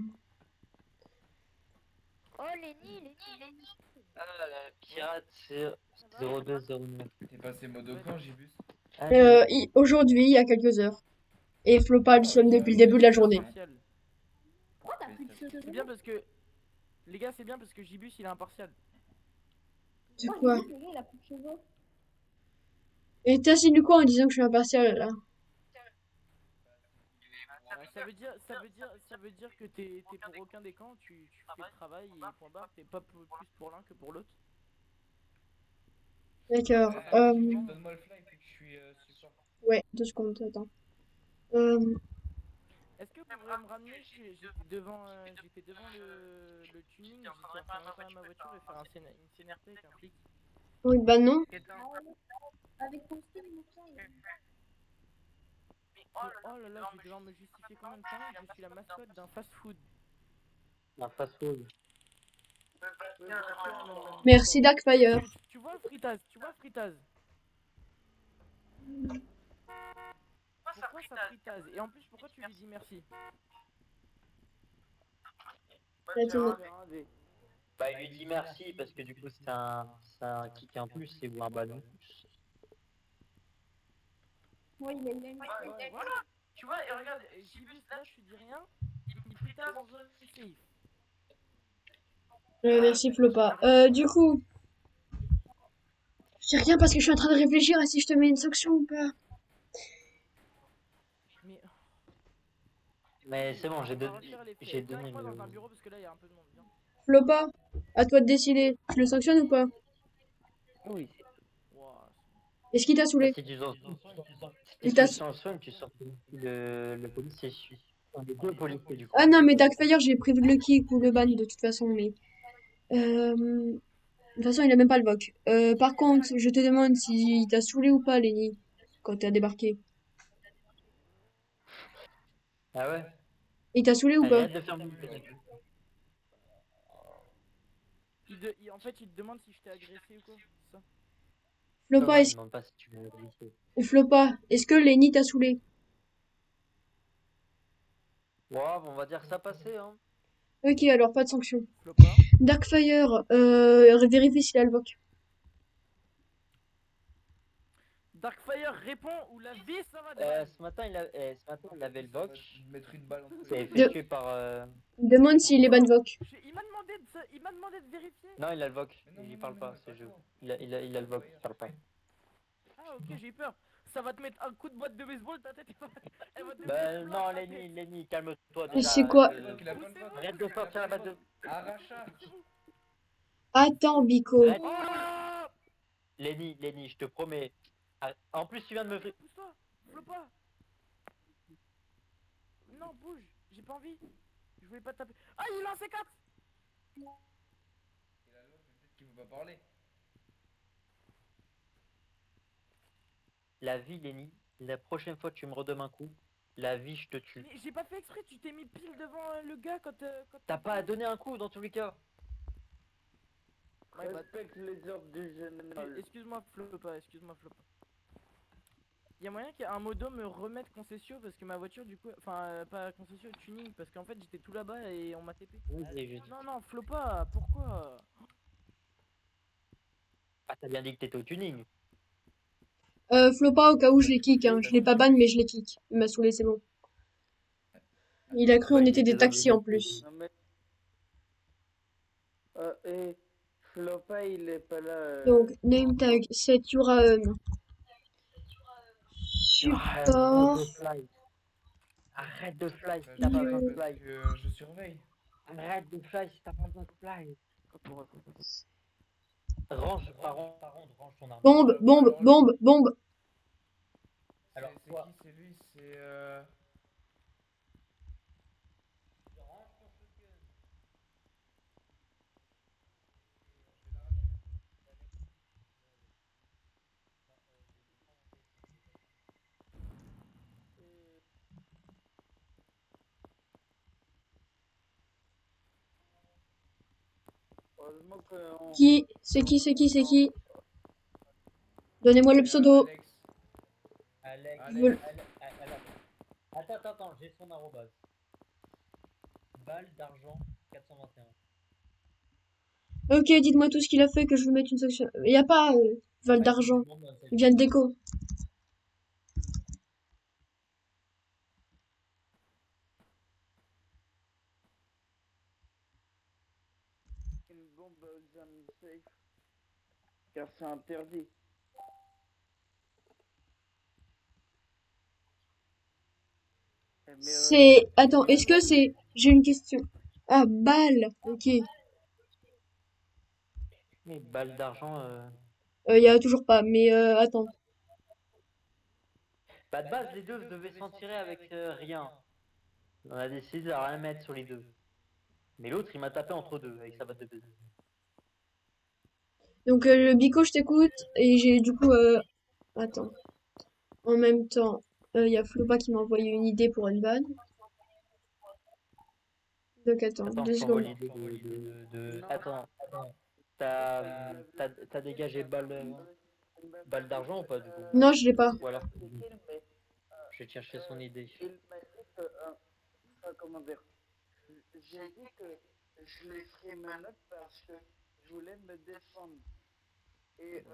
Oh, Lenny. Ah, la pirate, c'est 0209. T'es passé mode au camp, Gibus? Ah, Aujourd'hui, il y a quelques heures. Et Flopa le somme depuis le début de la journée. Pourquoi t'as plus de cheveux? C'est bien parce que. Les gars, c'est bien parce que Gibus il est impartial. C'est Moi, quoi? j'ai vu que le gars, il a plus de cheveux. Et t'insinues quoi en disant que je suis impartial là? Ça veut dire que t'es pour aucun des camps, tu fais le travail et point barre, t'es pas plus pour l'un que pour l'autre. D'accord. Donne-moi le fly, puis que je suis support. Ouais, 2 secondes, attends. Est-ce que vous pourriez me ramener? J'étais devant le tuning, j'étais en train de réparer ma voiture et faire une CNRT avec un flic. Oui, bah non. Avec ton style, mon chien, Oh là là, je vais devoir me justifier combien de temps? Je suis la mascotte d'un fast-food. un fast-food. Merci Darkfire. Tu vois le fritaz? Pourquoi ça fritaz? Et en plus, pourquoi tu lui dis merci? Attends. Bah, il lui dit merci parce que du coup, c'est un kick en plus ou un ballon. Ouais, il a une. Ouais, voilà. Tu vois, et regarde, Gibus, là, je te dis rien. Il fritaz en zone safe. Merci Flopa. Du coup, je dis rien parce que je suis en train de réfléchir à si je te mets une sanction ou pas. Mais c'est bon, j'ai donné Viens moi dans un le... bureau parce que là, il y a un peu de monde. Viens. Flopa, à toi de décider. Je le sanctionne ou pas? Oui. Est-ce qu'il t'a saoulé? Si tu sens, Il si t'a tu sanctionnes, tu sors le policier. Les deux policiers du coup. Ah non, mais Darkfire, j'ai prévu le kick ou le ban de toute façon, mais... De toute façon, il a même pas le voc. Par contre, je te demande s'il t'a saoulé ou pas, Lenny, quand t'as débarqué. Ah ouais? Il t'a saoulé ou pas? Arrête de faire mon En fait, il te demande si je t'ai agressé ou quoi, c'est ça? Flopa, il demande pas si tu veux glisser. Flopa, est-ce que Lenny t'a saoulé? Wow, on va dire que ça passait, hein. Ok, alors pas de sanction. Flopa. Darkfire, vérifie s'il a le voc. Darkfire répond ou la vie ça va Ce matin, il avait le voc. Mettre une balle entre C'est les effectué par... Demande s'il est ban voc. Il m'a demandé de vérifier. Non, il a le voc. Il parle pas, c'est jeu. Il a le voc, il parle pas. Ah ok, j'ai eu peur. Ça va te mettre un coup de boîte de baseball, ta tête elle va te Bah non, Lenny, calme-toi déjà. C'est quoi? Arrête de sortir la batte de... Arracha. Attends, Bico. Lenny, je te promets. En plus, tu viens de me... Pousse-toi, Flopa. Non, bouge, j'ai pas envie. Je voulais pas te taper. Ah, il a un C4. Et la loi, peut-être qu'il veut pas parler. La vie, Lenny, la prochaine fois que tu me redonnes un coup, la vie, je te tue. Mais j'ai pas fait exprès, tu t'es mis pile devant le gars quand T'as pas à donner un coup dans tous les cas. Respecte les ordres du général. Excuse-moi, Flopa. Y'a moyen qu'un modo me remette concession parce que ma voiture du coup, enfin pas concession, tuning parce qu'en fait j'étais tout là-bas et on m'a TP. Non, Flopa, pourquoi? Ah, t'as bien dit que t'étais au tuning. Flopa, au cas où je l'ai kick, hein. Je l'ai pas ban, mais je l'ai kick. Il m'a saoulé, c'est bon. Il a cru on était des taxis en plus. Non mais... et Flopa il est pas là. Donc, name tag, set Yuraum. Support. Arrête de fly si t'as pas besoin de fly. Je surveille. Arrête de fly si t'as pas besoin de fly. Range, par contre, range ton arme. Bombe, bombe, Alors, bombe, bombe. c'est Alors, qui? toi, C'est lui? C'est range ton shotgun. je vais l'arracher, hein. Heureusement qu'on... Qui? C'est qui? C'est qui? C'est qui? Donnez-moi le C'est pseudo. Alex. Alex, Alex. alors, attends, j'ai son arrobase. Balle d'argent 421. Ok, dites-moi tout ce qu'il a fait que je lui mette une section. Y a pas Val Ouais, d'argent. tout le monde dans cette Il vient de déco. Une bombe dans le safe. Car c'est interdit. Mais C'est... Attends, est-ce que c'est... J'ai une question. Ah, balle. Ok. Mais balle d'argent, Y a toujours pas, mais attends. Bah de base, les deux devaient s'en tirer avec rien. On a décidé de rien mettre sur les deux. Mais l'autre, il m'a tapé entre deux avec sa batte de baiser. Donc le bico, je t'écoute. Et j'ai du coup... Attends. En même temps, y a Floba qui m'a envoyé une idée pour une vanne. Donc attends, Attends, 2 je t'envoie secondes. l'idée Attends, t'as dégagé balle d'argent ou pas du coup? Non, je l'ai pas. Ou alors, je vais te chercher son idée. il m'a dit que... comment dire? J'ai dit que je les ferais menottes parce que je voulais me défendre. Et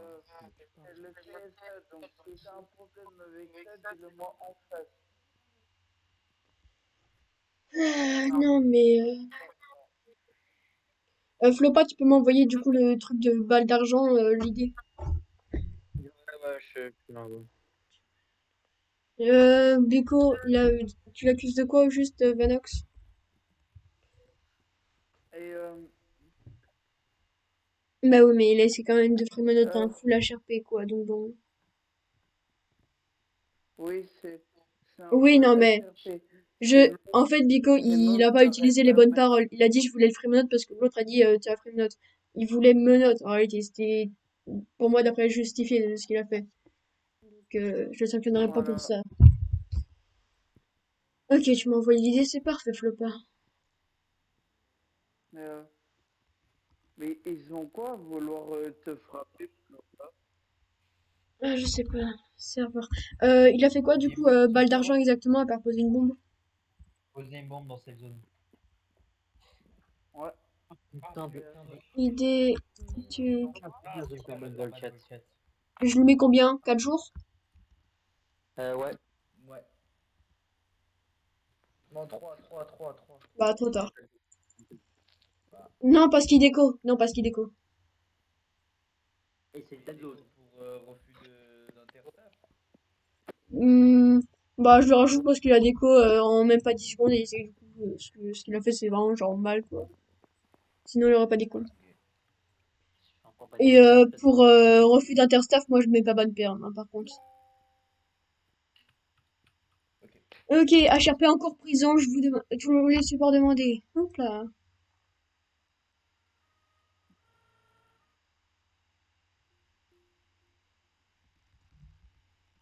c'est le TSA, donc si t'as un problème avec ça, dis-le-moi en face. Non, mais... Flopa, tu peux m'envoyer du coup le truc de balle d'argent, l'idée. Ouais, je l'envoie. Bico, tu l'accuses de quoi au juste, Vanox? Et Bah oui, mais il a essayé quand même de Fremenote en full HRP, quoi, donc bon. oui, c'est un Oui, full non, mais... HRP. En fait, Bico, il a pas utilisé les bonnes paroles. Il a dit je voulais le Fremenote parce que l'autre a dit tu as Fremenote. Il voulait menotte. En réalité, c'était pour moi d'après justifié ce qu'il a fait. Donc je le sanctionnerai pas pour Voilà. ça. Ok, tu m'as envoyé l'idée, c'est parfait, Flopa. Mais ils ont quoi à vouloir te frapper? Ah, je sais pas. Serveur. Il a fait quoi du coup, balle d'argent exactement à part poser une bombe? Poser une bombe dans cette zone. Ouais. Putain de... Idée. Tu... dans le chat. Je lui mets combien? 4 jours? Ouais. Ouais. Non, 3. Bah, trop tard. Non, parce qu'il déco. Non, parce qu'il déco. Et c'est le dead zone. Pour refus d'interstaf. Bah, je le rajoute parce qu'il a déco en même pas 10 secondes et c'est du coup, ce qu'il a fait, c'est vraiment genre mal, quoi. Sinon, il aurait pas déco. Et pour refus d'interstaff, moi, je mets pas bonne paire, hein, par contre. Ok, HRP en cours prison, je vous demande, tous les supports demandés. Hop là.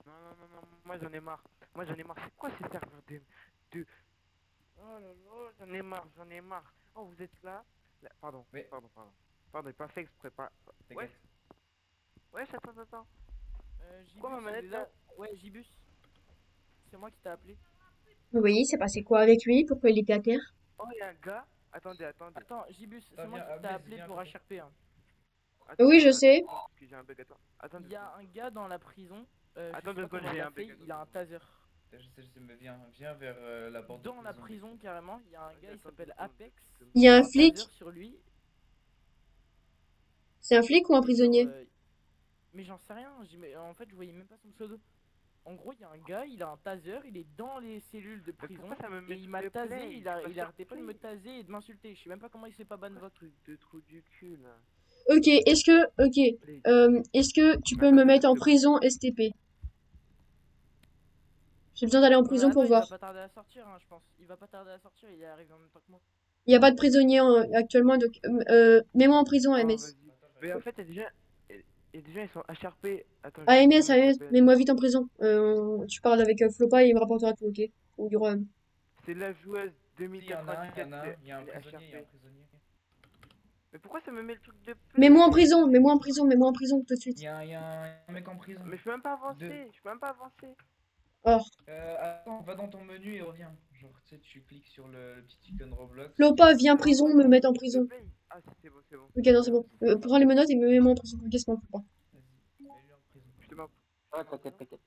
Non, moi j'en ai marre. C'est quoi ces serveurs de... Oh là là, j'en ai marre. Oh, vous êtes là? Pardon, Oui. pardon. Pardon, j'ai pas fait exprès. Ouais, attends. Quoi, ma manette là? Ouais, Gibus. C'est moi qui t'ai appelé. Oui, c'est passé quoi avec lui? Pourquoi il était à terre? Oh, il y a un gars. Attendez. Attends, Gibus, c'est moi viens, qui t'ai Blaise, appelé viens, pour photo. HRP. Hein. Oui, je sais. Parce que j'ai un bug, attends. Il y a un gars dans la prison. Attends 2 secondes, j'ai un bug. Il a un taser. Je sais, mais viens vers la porte de Dans la prison. prison, carrément, il y a un gars, il s'appelle Apex. Il y a un taser flic? sur lui. C'est un flic ou un Et genre, prisonnier? mais j'en sais rien, en fait je voyais même pas son pseudo. En gros, il y a un gars, il a un taser, il est dans les cellules de prison et il m'a tasé, il arrêtait pas de me taser et de m'insulter. Je sais même pas comment il s'est pas ban vote. De trou du cul là. Ok, est-ce que tu peux me mettre en prison STP? J'ai besoin d'aller en Non mais prison pour attends, il va voir. pas tarder à sortir, hein, je pense. Il va pas tarder à sortir, il est arrivé en même temps que moi. Il n'y a pas de prisonnier actuellement, donc mets-moi en prison, Oh, AMS. vas-y. Mais en fait, il y a déjà, ils sont HRP. Attends, je sais plus AMS, comment il AMS, s'appelle. mets-moi vite en prison. Tu parles avec Flopa et il me rapportera tout, ok? Ou du Royaume. C'est la joueuse Si, il y en a un, il y 2097, en a un. Il y a un elle est prisonnier, il y a un HRP. prisonnier. Mais pourquoi ça me met le truc de Mets-moi en play? prison, mets-moi en prison, mets-moi en prison tout de suite. Il y a un mec en prison. Mais je peux même pas Deux. avancer, je peux même pas avancer. Oh. Attends, va dans ton menu et reviens. Genre, tu sais, tu cliques sur le petit icône Roblox. Flopa, Et viens en Ça prison, renvoie me dans le mettre en truc de prison. play. Ah, c'est bon, c'est bon. Ok, non, c'est bon. Prends les menottes et mets-moi en prison. Ok, c'est bon, Flopa. vas-y, mets-lui en prison. Je te mets. Ouais, t'inquiète, t'inquiète.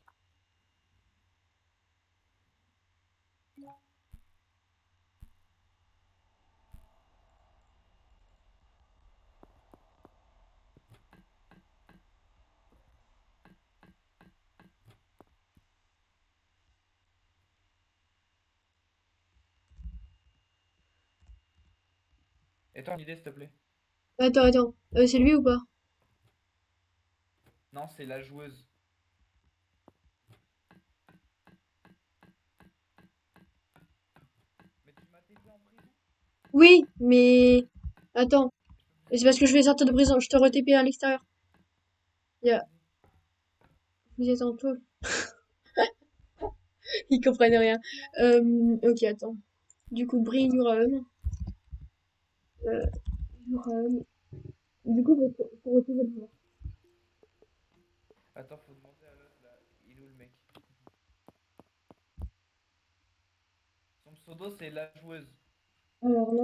Et toi, une idée, s'il te plaît? Attends. C'est lui ou pas? Non, c'est la joueuse. Mais tu m'as TP en prison? Oui, mais... Attends. C'est parce que je vais sortir de prison. Je te re-TP à l'extérieur. Vous êtes un peu... Ils comprennent rien. Ok, attends. Du coup, bring your home. Your home. Du coup, faut retrouver le joueur. Attends, faut demander à l'autre là. Il est où le mec? Son pseudo, c'est la joueuse. Alors là,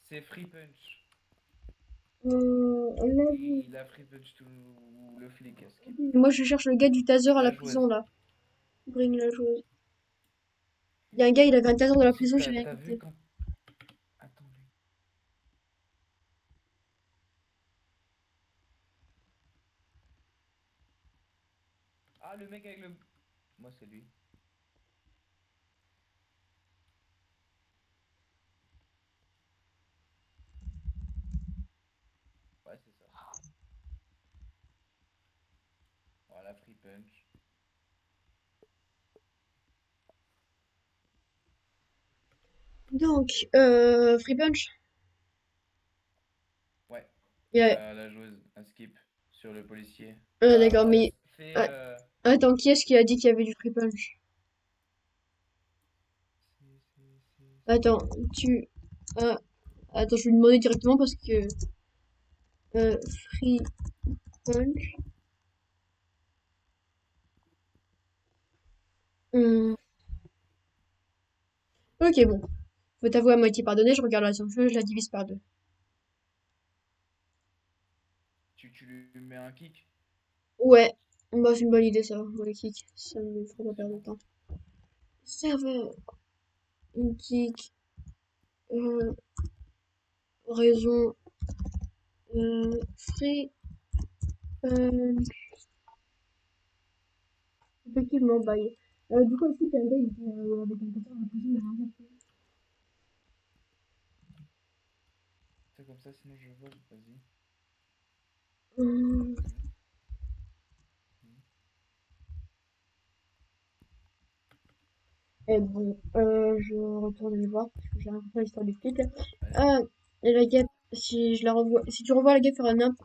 C'est Free Punch. là, Il a Free Punch tout le flic. moi, je cherche le gars du taser à la La prison, joueuse. là. Bring la joueuse. Il y a un gars, il avait un taser dans la prison, j'ai rien T'as vu capté. quand... Attends, lui. Ah, le mec avec le... Moi, c'est lui. Ouais, c'est ça. Voilà, Free Punch. Donc, Free Punch. Ouais. Il y a... La joueuse, un skip sur le policier. D'accord, mais... Fais... Ah, attends, qui est-ce qui a dit qu'il y avait du Free Punch? Attends, ah, attends, je vais lui demander directement parce que... Free Punch... Ok, bon. Faut t'avouer à moitié pardonné, je regarde la sanction, je la divise par deux. Tu lui mets un kick. Ouais, bah c'est une bonne idée ça, le kick. Ça me ferait pas perdre de temps. Serveur, une kick, raison, free, effectivement, bye. Du coup, aussi, t'as un gars avec un cutter à la prison, il a rien fait. C'est comme ça, sinon je vole. Vas-y. Hum, Et bon, je retourne les voir parce que j'ai raconté l'histoire du flic. Ah, et la guêpe, si je la revois, si tu revois la guêpe faire un imp,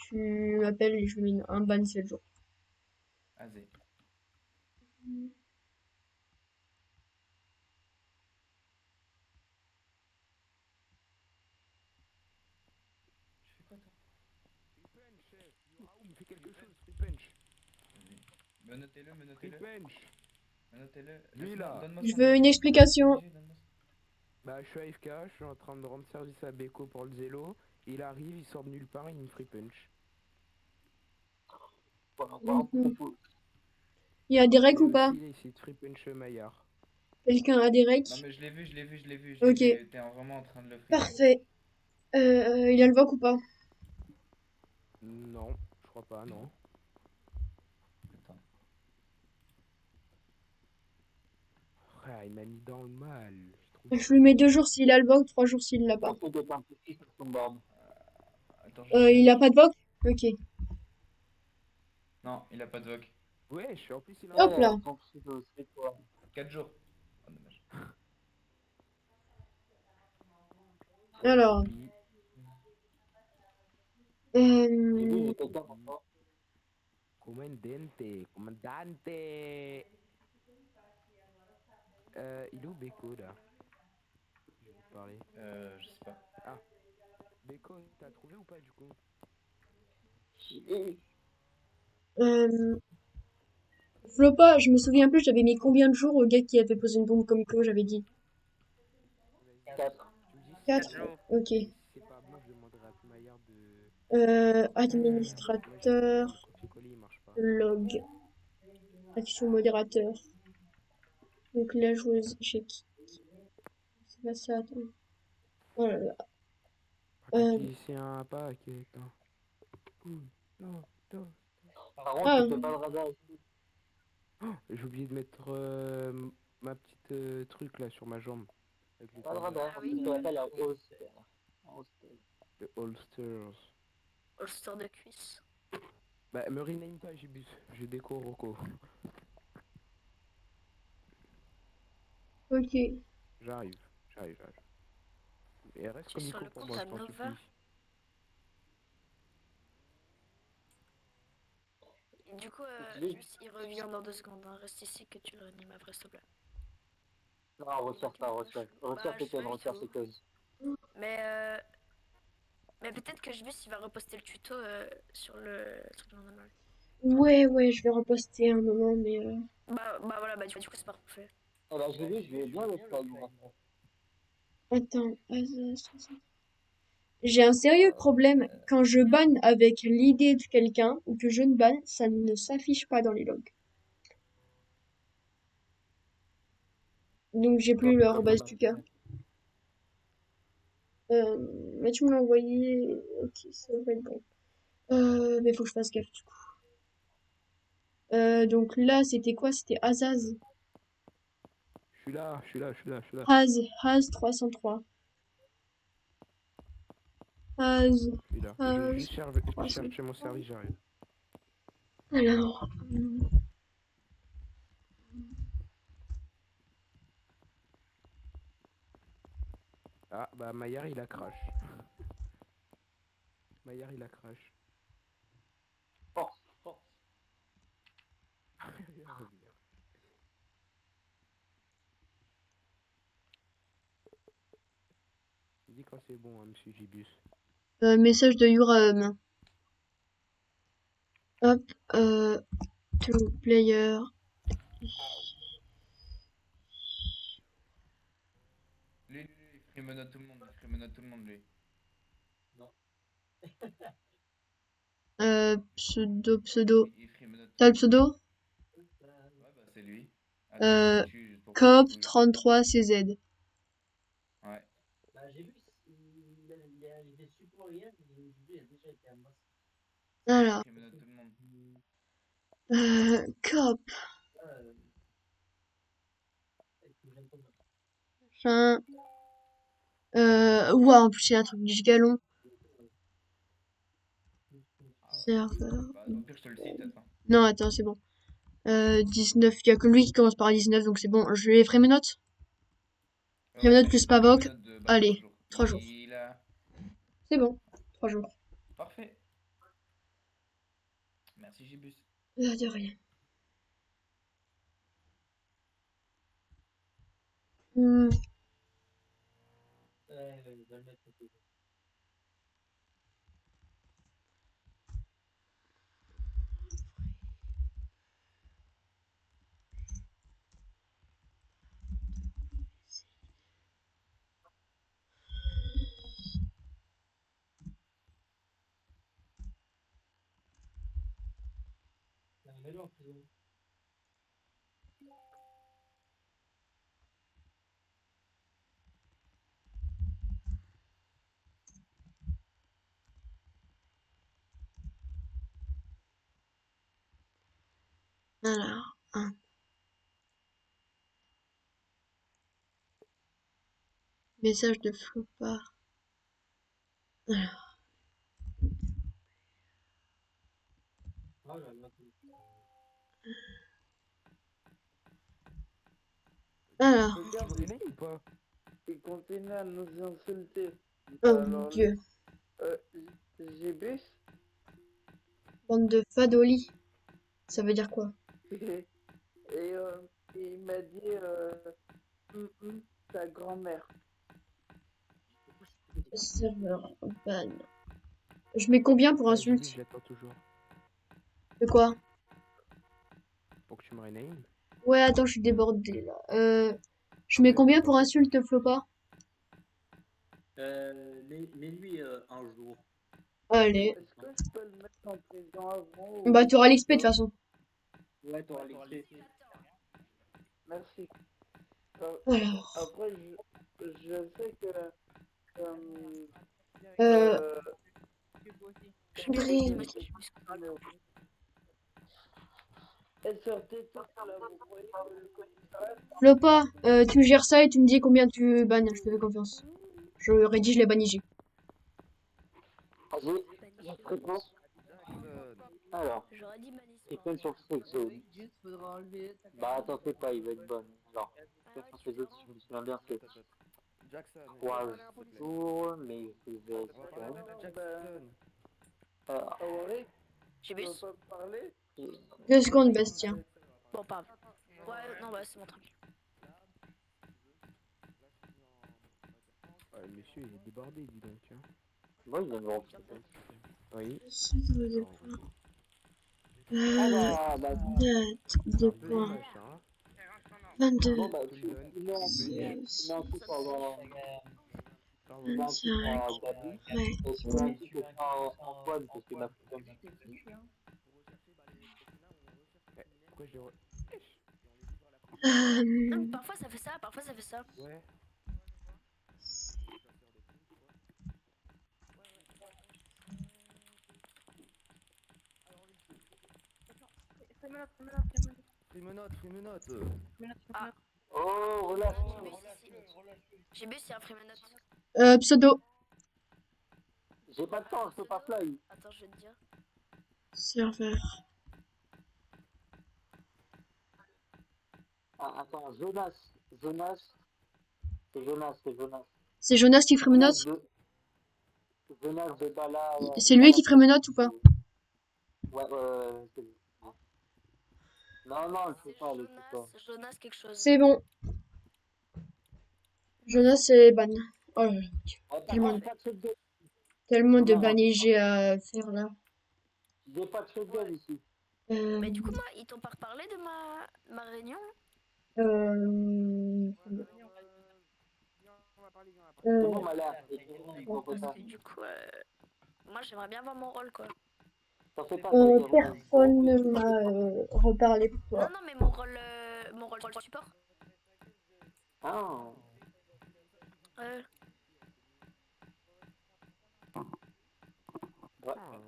tu m'appelles et je lui mets un ban 7 jours. Vas-y. Tu fais quoi toi? Free Punch, il fait quelque chose, Free Punch. Vas-y. Menotez-le. Free Punch. Menotez-le. Lui là. Je veux une explication. Bah, je suis AFK, je suis en train de rendre service à Beko pour le Zelo. Il arrive, il sort de nulle part, il me Free Punch. Il y a des règles ou pas? Aussi, il a essayé de Free Punch Maillard. Quelqu'un a des règles? Non mais je l'ai vu. Ok. T'es vraiment en train de le free. Parfait. Il a le voc ou pas? Non, je crois pas, non. Attends. Ah, il m'a mis dans le mal. Je lui mets 2 jours s'il a le voc, 3 jours s'il l'a pas. Attends, je Il a cherche. pas de voc? Ok. Non, il a pas de voc. Ouais, je suis en plus il a Hop un là. ton pseudo, c'est quoi? 4 jours. Ah, dommage. Alors, Pi- J'ai vu, euh, j'ai quelqu'un maintenant. Comandante, comandante. Il est où Beko là? Je vais vous parler. Je sais pas. Ah, Beko, t'as trouvé ou pas du coup? euh, Flopa, je me souviens plus, j'avais mis combien de jours au gars qui avait posé une bombe comme Coco, j'avais dit. Vas-y. 4. Tu me dis si 4. c'est jours. Ok. si c'est pas bon, je demanderai à tout Maillard de. Moi Administrateur, le copier-coller il marche pas. log, action modérateur. Donc la joueuse, chez qui? C'est pas ça, attends. Oh là là. Praticien paquet. Non, non. Par contre, Ah, tu fais pas le radar ici. J'ai oublié de mettre ma petite truc là sur ma jambe. Avec le Pas le tailleur. radar, tu t'appelles un holster. Un holster. Le holsters. Holster de cuisse. Bah, me rename pas, Gibus. Je déco Rocco. ok. J'arrive. Et reste Tu es comme sur Nico le pour compte moi, à je t'en Nova. supplie. Et du coup, Utilise. juste, il revient dans 2 secondes. Hein. Reste ici que tu le réanimes après, s'il te plaît. Non, recherche pas, recherche. Recherche Je sais Etienne, pas du recherche tout. Etienne. Mais peut-être que juste, il va reposter le tuto sur le truc normal. Ouais, je vais reposter un moment, mais Bah voilà, bah du coup, c'est parfait. Eh ben, j'ai vu, je lui ai bien laissé la livraison. attends. J'ai un sérieux problème. Quand je banne avec l'idée de quelqu'un ou que je ne banne, ça ne s'affiche pas dans les logs. Donc j'ai plus le arrobas du cas. Mais tu me l'as envoyé. Ok, ça va être bon. Mais faut que je fasse gaffe du coup. Donc là, c'était quoi? C'était Azaz. Je suis là. Haz 303. Haz, Je suis là. Je vais Haz juste chercher mon 303. service, j'arrive. Alors. Ah, bah Maillard il a crash. Maillard il a crash. Force, force. Il va revenir. Il dit quand c'est bon, hein, monsieur Gibus. Message de Yura. Hop. To player. Lui, il frimonote tout le monde. Il frimonote tout le monde, lui. Pseudo. Il frimonote tout T'as le le monde. pseudo? Ouais, bah c'est lui. Attends, je le tue juste pour qu'on Cop se bouge. 33CZ. Ouais. Bah, j'ai vu, il était support hier, mais aujourd'hui, il a déjà été à moi. Alors. Il frimonote tout le monde. Cop. Fin. Ouais, en plus, il y a un truc du gigalon. Serveur. Bah, au pire, je te le cite, attends. Non, attends, c'est bon. 19. Il y a que lui qui commence par 19, donc c'est bon. Je lui ai fait mes notes. Ouais, Mes ouais, notes t'as plus juste le Pavoc. frimonote de 3 Allez, jours. 3 jours. Il a... C'est bon. 3 jours. Parfait. Merci, Gibus. De rien. Hmm. Il va le mettre au côté. Mets-le en prison. Alors. Message de Flopa. Alors. Alors, Regarde, Tu m'as ou pas? il continue à nous insulter. oh mon Alors, dieu, euh, Gibus, bande de fadolis. Ça veut dire quoi? et il m'a dit ta grand-mère. Serveur ban. Je mets combien pour Bah, insulte? j'attends toujours. De quoi? Pour que tu me rename. Ouais, attends, je suis débordée là. Je mets combien pour insulte, Flopa? Mets-lui un jour. Allez. Est-ce que je peux le mettre en prison avant Bah, ou tu auras l'XP de toute pas? façon. Ouais, t'auras l'XP. Merci. Alors. Après, je sais que Euh. André. André. Elle sortait toute là, vous croyez que le commissariat... Flopa, tu gères ça et tu me dis combien tu bannes. Je te fais confiance. Je rédige les bannis. Vas-y, réponse. Alors, J'aurais dit c'est plein sur cette zone. Bah, t'en fais pas, il va être bon. Alors, sur ces autres, si je me souviens bien, c'est Jackson. 3 jours, mais je vais quand même. Alors, J'ai Tu veux pas me parler? 2 secondes, Bastien. Bon, pas. Ouais, non, bah, c'est mon truc. Le monsieur, il est débordé, dis donc. Hein. moi, il vient de me remplir. Oui. Date de points. 22. Bon, bah, tu mets un coup pendant... 25. Gabi. Ouais. Et tu mets un coup pour Antoine, parce qu'il m'a fait comme Pourquoi j'ai... Non, mais parfois ça fait ça, parfois ça fait ça. Ouais. Frimonote. Ah. Oh, relâche. J'ai c'est un Frimonote. Pseudo. J'ai pas de temps, je peux pas fly. Attends, je vais te dire. Serveur. Ah, attends, Jonas. C'est Jonas qui ferait mes notes? Jonas de Bala. C'est lui qui ferait mes notes ou pas? Ouais, c'est lui. Non, le fait pas, le fait pas. Jonas quelque chose. C'est bon. Jonas c'est ban. Oh là là. Tellement de bannis j'ai à faire là. J'ai pas de shotgun ici. Mais du coup, moi, ils t'ont pas reparlé de ma réunion? Du coup, moi, j'aimerais bien avoir mon rôle, quoi. Personne ne m'a reparlé pour toi. Non, mais mon rôle de support. Ah. Ouais,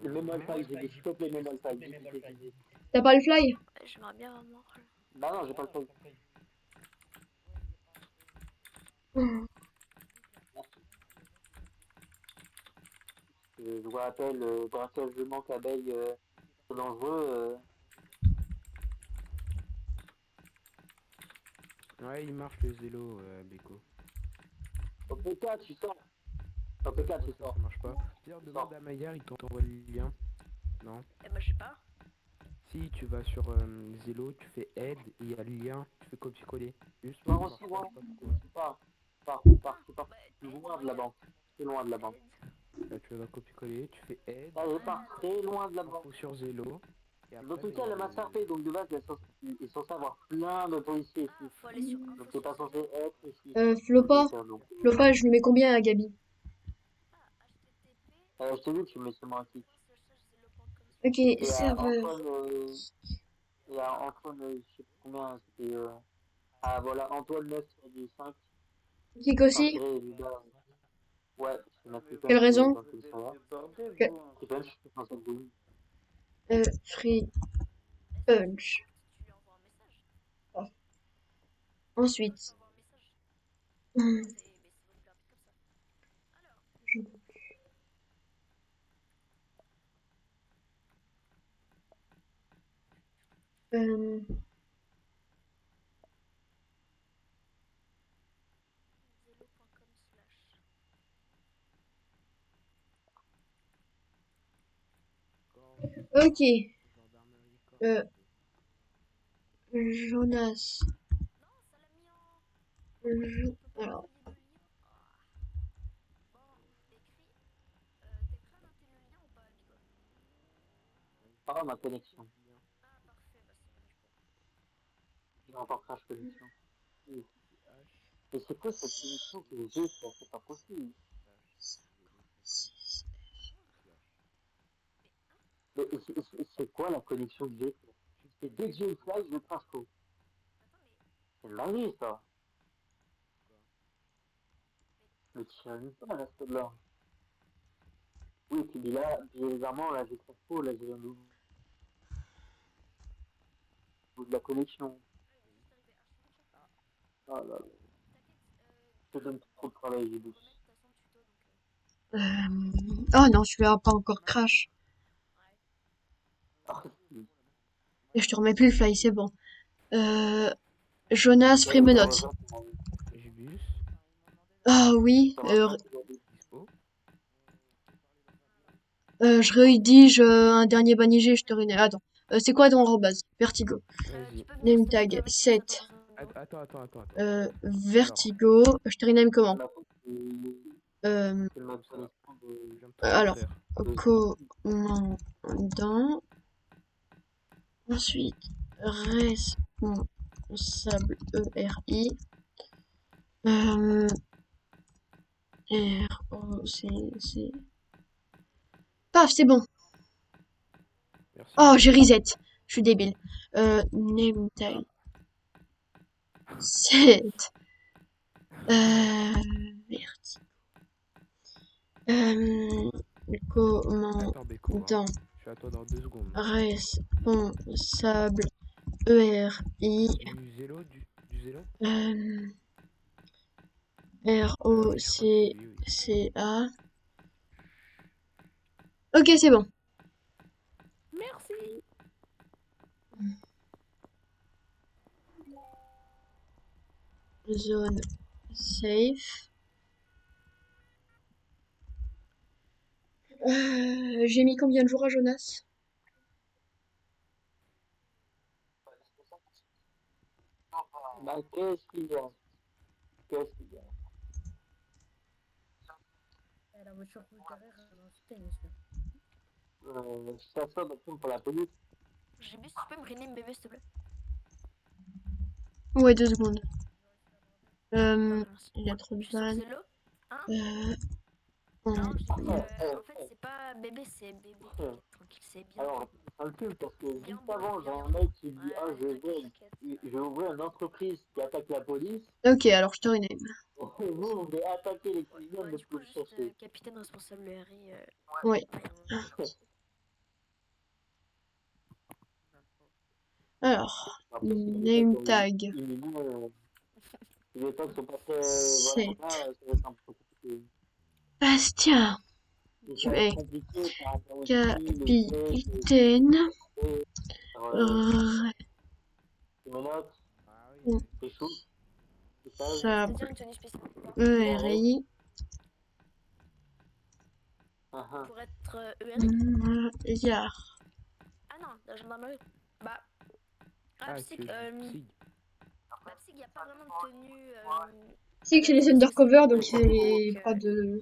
le mémol file, j'ai dit stop les mémol file. T'as pas le fly? J'aimerais bien avoir mon rôle. Bah non, j'ai pas le fly. Je vous rappelle, braquage de manque abeille dangereux. Ouais, il marche le zélo, Beko. Au P4, tu sors. Au P4, tu sors. Ça marche pas. D'ailleurs, demande à Maillard, il t'envoie le lien. Non. Eh ben, je sais pas. Si tu vas sur Zelo, tu fais aide, et il y a le lien, tu fais copier-coller. Juste Non, pour aussi, voir c'est pas loin de la banque. C'est loin de la banque. Là, tu vas dans copier-coller, tu fais aide. Ah, je pars très loin de la banque. Sur Zelo. Dans tout cas, le massacre, donc de base, il est censé avoir plein de policiers ici. Donc t'es pas censé être ici. Flopa, je lui mets combien à Gabi? Je t'ai vu que tu mets seulement un clic. Ok, Et serveur. il y a Antoine, je sais plus combien, c'était... Ah voilà, Antoine 9 du 5. Kick aussi? Ouais, Quelle raison? Free punch. Oh. Ensuite. Je... Euh, Ok. Euh, Jonas. Alors. Ah, ma connexion. J'ai encore crash connexion. Oui. Mais c'est quoi cette connexion que j'ai, ça? C'est pas possible. Mais c'est quoi la connexion que j'ai? C'est dès que j'ai une flash, je crash tout. C'est de la vie, ça. Mais tu sais même pas, là, ce là. Oui, tu dis là, bizarrement, là, j'ai crash tout, là, j'ai un nouveau de la connexion. Ah là là. Je te donne trop de travail, j'ai dit. Oh non, celui-là pas encore crash. Et je te remets plus le fly, c'est bon. Jonas Frémenote. Ah oui. Je rédige un dernier banigé, je te rédige. Attends. C'est quoi ton arrobase? Vertigo. Name tag 7. Vertigo. Je te rename comment? Alors, commandant. Ensuite, responsable ERI. ROCC. Paf, c'est bon. Oh, j'ai reset. Je suis débile. Name tag 7. Vertigo. Commandant. Je suis à toi dans 2 secondes. Responsable ERI. Du zélo, du zélo ROCCA. Ok, c'est bon. Merci. Zone safe. J'ai mis combien de jours à Jonas? Bah, qu'est-ce qu'il y a? Qu'est-ce qu'il y a? La voiture derrière, c'était monsieur. Je t'assure maintenant pour la police. J'ai vu si tu peux me rename bébé s'il te plaît. Ouais, 2 secondes. Il y a trop de vannes. Non, je dis en fait, c'est pas bébé, c'est bébé. Tranquille, c'est bien. Alors, ça me tue parce que juste avant, j'ai un mec qui dit ah, je vais ouvrir une entreprise qui attaque la police. Ok, alors je te rename. Et vous voulez attaquer les criminels de police chercher. Capitaine responsable RI. Ouais. Alors, name tag. Les tags sont pas très. Voilà, là, ça va être un peu compliqué. Bastien. Tu es capitaine. Sable ERI. Pour être ERI. Yard. Ah non, la gendarmerie. Bah. Psyg, il n'y a pas vraiment de tenue. Si, que c'est les undercover, donc c'est pas de.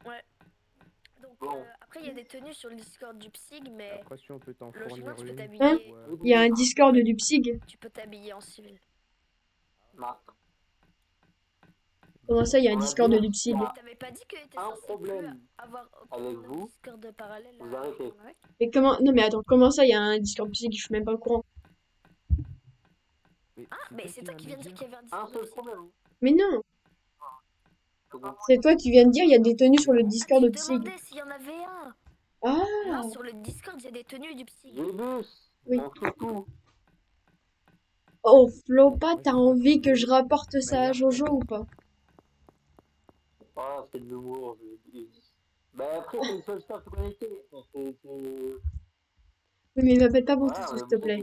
Ouais. Donc après, il y a des tenues sur le Discord du Psyg, mais. Après, si on peut t'en logiquement, fournir tu peux une. t'habiller. Hein? Il y a un Discord du Psyg. Tu peux t'habiller en civil. Comment ça, il y a un Discord du Psyg? T'avais pas dit que t'étais censé plus avoir avec vous. Discord parallèle vous arrêtez. Mais comment? Non, mais attends, comment ça, il y a un Discord Psyg? Je suis même pas au courant. Ah, mais c'est toi qui viens de dire qu'il y avait un Discord. Un seul problème. Mais non! C'est toi qui viens de dire il y a des tenues sur le Discord du Psyg. Je demandais s'il y en avait un. Ah! Non, sur le Discord, il y a des tenues du Psyg. Oui. Oh, Flopa, t'as envie que je rapporte ça à Jojo ou pas? Ah, c'est de l'humour. Bah après, c'est le seul star connecté. Oui, mais m'appelle pas mon Voilà, s'il on est te obligé plaît.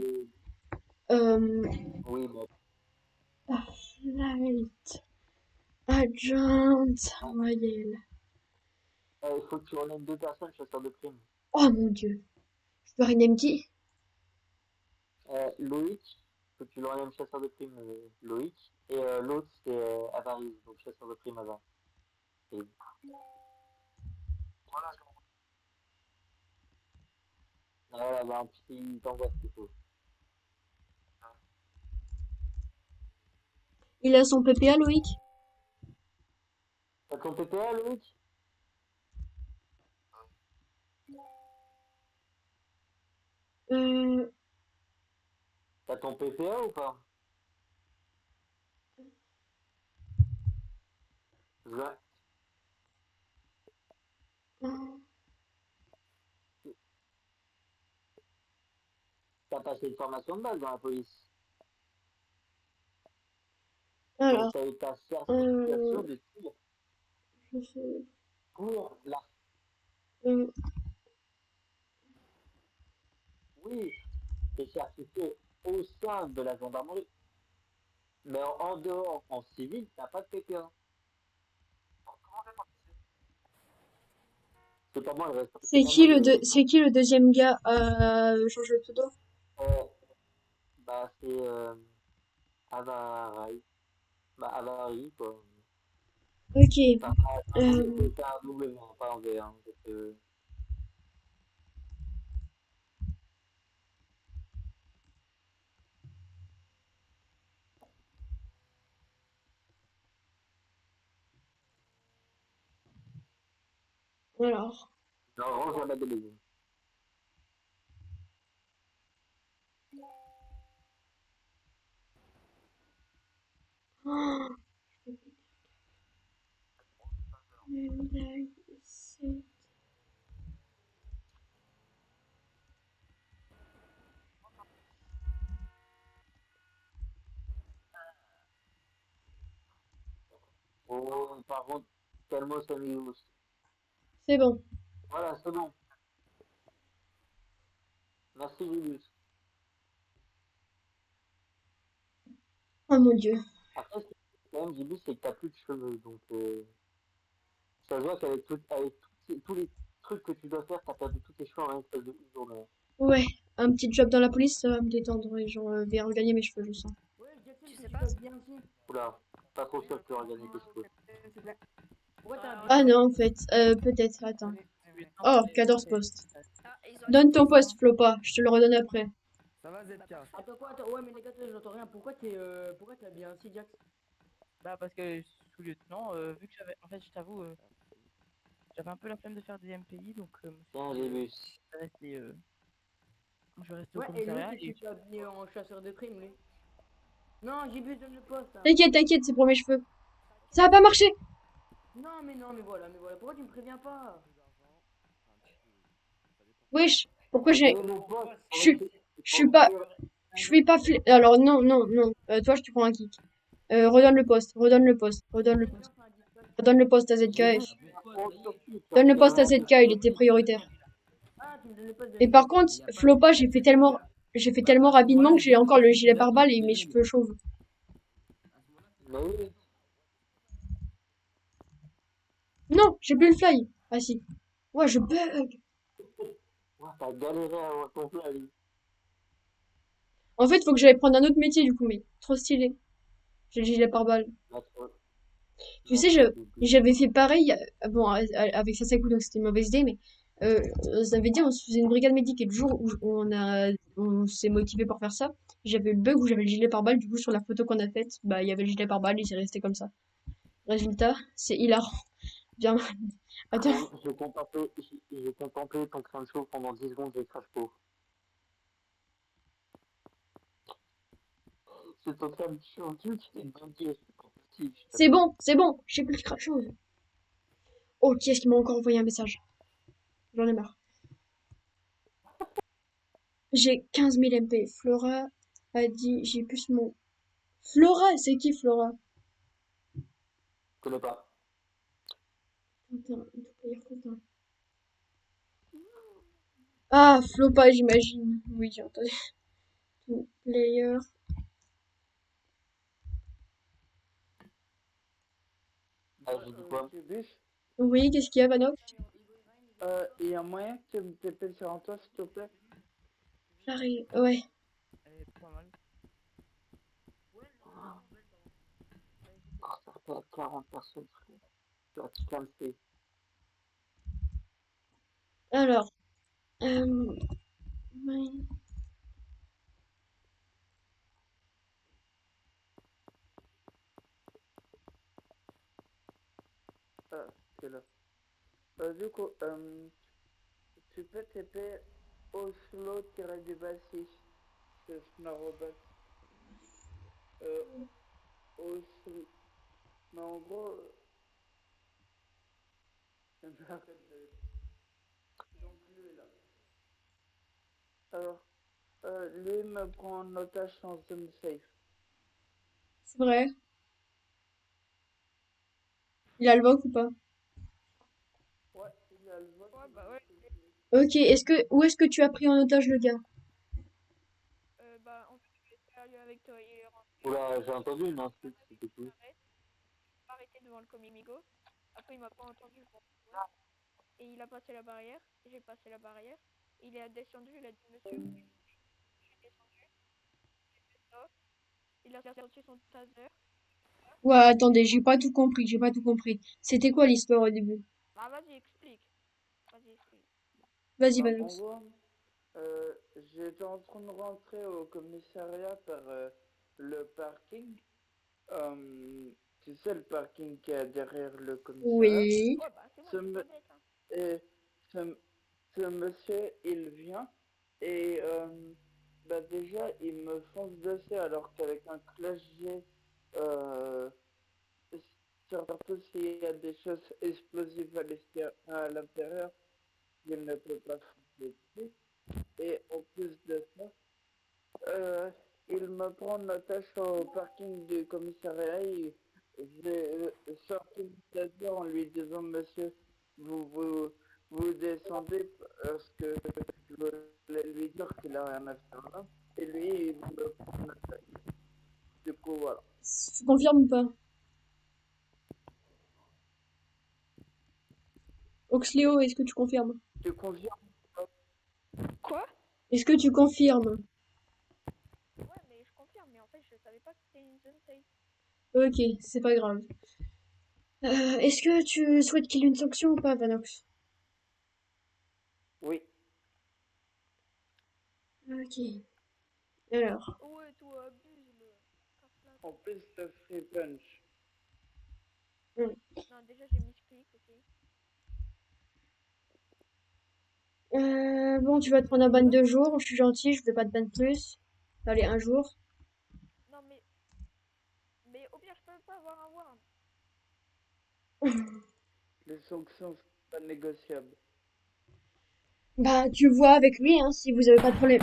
de... Oui, bon. Flight. Agent. Royal. Il faut que tu renèmes 2 personnes chasseurs de primes. Oh mon dieu. Je dois rename qui? Loïc, faut que tu le renèmes chasseur de primes, Loïc. Et l'autre, c'est Avaris, donc chasseur de primes Avaris. Et... Voilà, bah, il t'envoie ce qu'il faut. Il a son PPA, Loïc? T'as ton PPA, Loïc? T'as ton PPA ou pas? Ouais. T'as passé une formation de base dans la police. Alors, Donc t'as eu ta certification de tir je sais. pour la... Oui, t'es certifié au sein de la gendarmerie. Mais en dehors, en civil, t'as pas de PPA. C'est pas moi le reste. C'est qui le deuxième gars à changer de pseudo? Bah c'est Avarai. Bah Avarai quoi. Ok. Enfin, c'est un W, hein, pas un V. Hein, Alors. non, range la batte de baiser. Oh, médaille, c'est... Oh, par contre, calmos amigos. C'est bon. Voilà, c'est bon. Merci Julius. Oh mon dieu. Après, ce qui est quand même Julius, c'est que t'as plus de cheveux, donc ça se voit qu'avec tous les trucs que tu dois faire, t'as perdu tous tes cheveux en une espèce de journée. Ouais, un petit job dans la police, ça va me détendre et genre, vais regagner mes cheveux, je sens. Tu sais pas? Bien aussi. Oula, pas trop sûr que tu auras gagné tes cheveux. Ah non, en fait, peut-être, attends. Oh, 14 postes. Donne ton poste, Flopa, je te le redonne après. Ça va ZK? Attends quoi, attends, ouais mais les gars, j'entends rien. Pourquoi t'as bien ainsi Jax? Bah parce que sous-lieutenant, vu que j'avais, en fait je t'avoue, j'avais un peu la flemme de faire des MPI, donc Tiens, j'ai vu. je vais rester, au commissariat. Et tu as habillé en chasseur de primes, lui. Non, j'ai vu, donne le poste. T'inquiète, t'inquiète, c'est pour mes cheveux. Ça va pas marcher! Non, mais voilà, pourquoi tu me préviens pas? Wesh, pourquoi j'ai... Je suis pas... Je suis pas... Alors, non, non, non. Toi, je te prends un kick. Redonne le poste, redonne le poste, redonne le poste. Redonne le poste à ZKF. Donne le poste à ZK, il était prioritaire. Et par contre, Flopa, j'ai fait tellement rapidement que j'ai encore le gilet pare-balles et mes cheveux chauves. Non, j'ai plus le fly. Ah si. Ouais, je bug. T'as galéré à avoir ton fly. En fait, faut que j'aille prendre un autre métier du coup, mais trop stylé. J'ai le gilet pare-balles. Tu sais, j'avais fait pareil, bon, avec Sasaku, donc c'était une mauvaise idée, mais on s'avait dit, on se faisait une brigade médic, et le jour où on s'est motivé pour faire ça, j'avais le bug où j'avais le gilet pare-balles, du coup, sur la photo qu'on a faite, bah, il y avait le gilet pare-balles, et c'est resté comme ça. Résultat, c'est hilarant. Bien, attends. J'ai contemplé ton crâne chaud pendant 10 secondes, j'ai crash pot. C'est ton crâne chaud qui est bloqué. C'est bon, j'ai plus de chose. Oh, qui est-ce qui m'a encore envoyé un message? J'en ai marre. J'ai 15 000 MP. Flora a dit, j'ai plus mon... Flora, c'est qui Flora? Je connais pas. Putain, il faut pas dire Quentin. Ah, Flopa, j'imagine. Oui, j'ai entendu. Tout player. Ah, j'ai dit quoi? Jibus, Oui, qu'est-ce qu'il y a, Vanox? il y a moyen que tu me t'épelles sur un toit, s'il te plaît? J'arrive. Ouais. Elle est pas mal. Oh, ça fait 40 personnes, frère. Tu vas te calmer. Alors. Ouais. Ah, c'est là. Du coup, tu peux taper Oslo-du-6 sur Snarobot. Oslo. Mais en gros, j'arrête de. Donc lui est là. Alors, lui me prend en otage en zone safe. C'est vrai. Il a le voc ou pas? Ouais, il a le vote. Ouais, bah ouais. Ok, où est-ce que tu as pris en otage le gars? Bah, en fait, je vais être sérieux avec toi. Il est rentré. Oula, j'ai entendu une insulte, c'était qui? Arrêté devant le Comigo. Après, il m'a pas entendu. Et il a passé la barrière. J'ai passé la barrière. Il est descendu. Il a dit monsieur. J'ai descendu. J'ai fait ça. Il a sorti son taser. Ouais, attendez, j'ai pas tout compris, j'ai pas tout compris. C'était quoi l'histoire au début? Ah, vas-y, explique. Vas-y, explique. Vas-y, Bah, en Vanox. gros, j'étais en train de rentrer au commissariat par le parking. Tu sais, le parking qui est derrière le commissariat. Oui. Ouais, bah, c'est moi, Ce, je suis pas me- bête, hein. et ce monsieur, il vient et bah déjà, il me fonce dessus alors qu'avec un clavier, euh, surtout s'il y a des choses explosives à l'intérieur, il ne peut pas foncer dessus. Et en plus de ça, il me prend en otage au parking du commissariat et j'ai sorti le taser en lui disant monsieur, vous descendez parce que je voulais lui dire qu'il a rien à faire là. Et lui, il me prend en otage. Du coup, voilà. Tu confirmes ou pas? Oxleo, est-ce que tu confirmes? Tu confirmes? Quoi? Est-ce que tu confirmes? Ouais, mais je confirme, mais en fait, je savais pas que c'était une zone safe. Ok, c'est pas grave. Est-ce que tu souhaites qu'il y ait une sanction ou pas, Vanox? Oui. Ok. Alors. Ouais, toi, abuse, le. En plus de free punch. Non, déjà, j'ai mis clic, ok. Bon, tu vas te prendre un ban 2 jours. Je suis gentil, je vais pas te ban plus. Allez, un jour. Non, mais. Mais au pire, je peux pas avoir un warn. Les sanctions sont pas négociables. Bah, tu vois avec lui, hein, si vous avez pas de problème.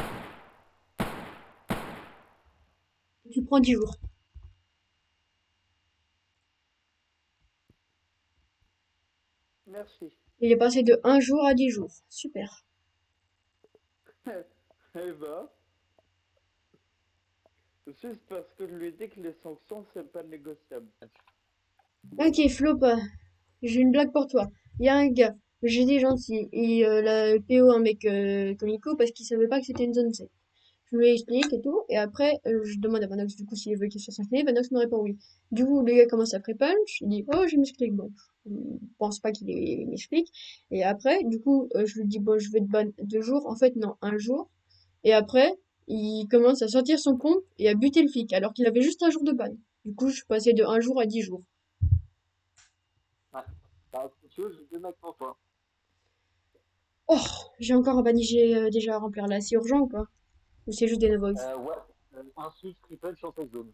Tu prends 10 jours. Merci. Il est passé de 1 jour à 10 jours. Super. Eh ben, juste parce que je lui dis que les sanctions, c'est pas négociable. Ok, Flop, j'ai une blague pour toi. Il y a un gars, j'ai dit gentil, et la PO un mec comico parce qu'il savait pas que c'était une zone C. Je lui explique et tout, et après, je demande à Vanox du coup s'il veut qu'il soit sanctionné. Vanox me répond oui. Du coup, le gars commence à pré-punch, il dit oh, j'ai m'explique. Bon, je pense pas qu'il m'explique. Et après, du coup, je lui dis bon, je vais te ban 2 jours. En fait, non, un jour. Et après, il commence à sortir son compte et à buter le flic, alors qu'il avait juste un jour de ban. Du coup, je suis passé de 1 jour à 10 jours. Ouais. Bah, si tu veux, j'ai 2 mecs pour toi. Oh, j'ai encore un banigé déjà à remplir là. C'est urgent ou pas? Ou c'est juste des no Ouais. Insulte, free punch en cette zone.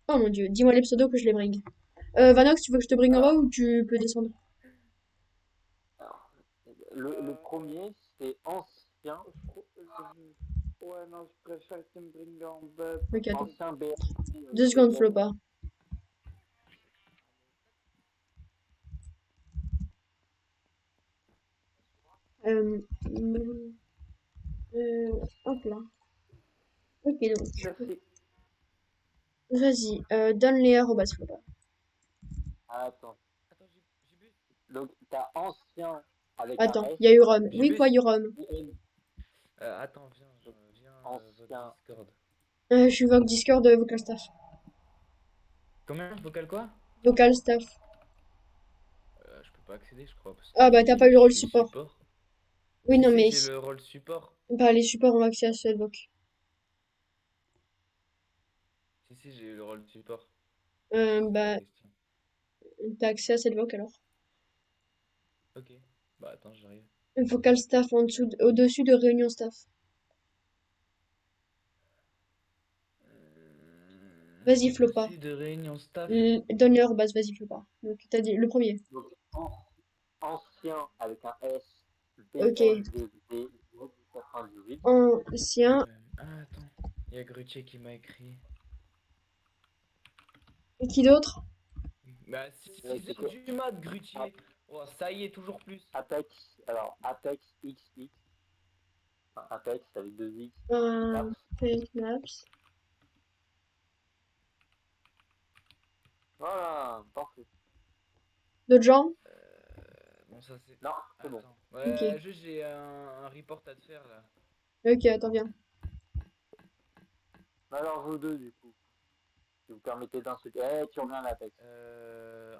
Oh mon dieu, dis-moi les pseudos que je les bring. Vanox, tu veux que je te bring en bas ou tu peux descendre? Alors, le premier, c'est ancien. Ouais, non, je préfère que tu me bringues en bas. Ok, attends. Ancien BRC. 2 secondes, Flopa. Euh, Hop là. Ok, donc. Merci. Vas-y, donne les arrobas, Flopa. Attends. Donc, t'as ancien avec un Attends, S. il y a eu Rome. Oui, Jibus. quoi, il y a eu Rome. Attends, viens, Ancien. votre Discord. Je suis Vogue Discord Vocal Staff. Combien? Vocal quoi? Vocal Staff. Je peux pas accéder, je crois. Parce Ah que bah, t'as pas eu le rôle je suis support. Oui, Si, non, si, mais. j'ai le rôle support. Bah, les supports ont accès à ce Voc. Si, j'ai eu le rôle support. Bah, t'as accès à cette Voc alors. Ok. Bah, attends, j'arrive. Vocal Staff au-dessus de Réunion Staff. Vas-y, Flopa. Au-dessus de réunion staff. Donne les arrobas, vas-y, Flopa. Donc, t'as dit le premier. Donc, ancien avec un S. Ok. BLDV 98. Ancien. Ah, attends. Il y a Grutier qui m'a écrit. Et qui d'autre? Bah, si c'est du mat, Grutier. Oh, ça y est, toujours plus. Apex, alors Apex XX. Enfin, Apex avec 2X. Naps. Voilà, parfait. D'autres gens? Bon, ça c'est. Non, c'est bon. Ouais, Ok. juste j'ai un report à te faire là. Ok, attends, viens. Alors, vous deux, du coup. Si vous permettez d'insulter. Eh, tu reviens à l'Apex.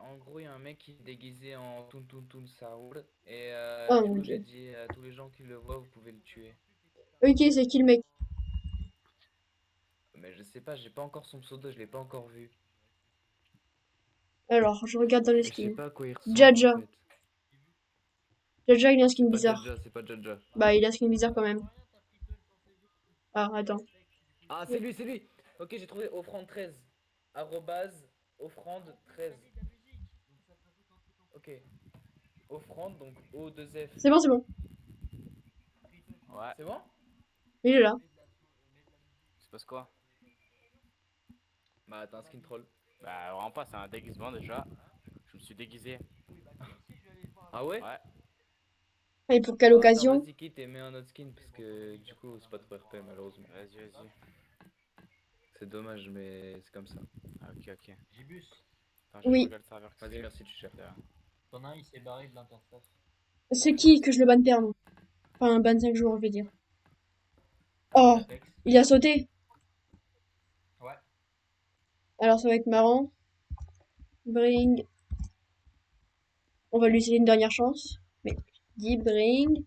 En gros, il y a un mec qui est déguisé en Tun Saoul. Et Ah, du coup, ok. j'ai dit à tous les gens qui le voient, vous pouvez le tuer. Ok, c'est qui le mec? Mais je sais pas, j'ai pas encore son pseudo, je l'ai pas encore vu. Alors, je regarde dans les Je sais skins. pas à quoi il ressemble. Jaja. En fait. Jaja, il a un skin C'est pas bizarre. Jaja, c'est pas Jaja. Bah, il a un skin bizarre quand même. Ah, attends. Ah, c'est lui, c'est lui. Ok, j'ai trouvé offrande 13. Arrobase offrande 13. Ok. Offrande, donc O2F. C'est bon, c'est bon. Ouais. C'est bon? Il est là. C'est passe quoi? Bah, t'as un skin troll. Bah, vraiment pas, c'est un déguisement déjà. Je me suis déguisé. Ah ouais? Ouais. Et pour quelle Attends, occasion? vas-y, quitte et mets un autre skin parce que du coup, c'est pas trop RP malheureusement. Vas-y. C'est dommage, mais c'est comme ça. Ah, ok. Gibus, Attends, je Oui. regarde le serveur. Vas-y, merci, tu gères. t'en as un, il s'est barré de l'interface. C'est qui que je le banne terme? Enfin, un ban 5 jours, je vais dire. Oh, il a sauté. Ouais. Alors, ça va être marrant. Bring. On va lui laisser une dernière chance. Mais, dis bring.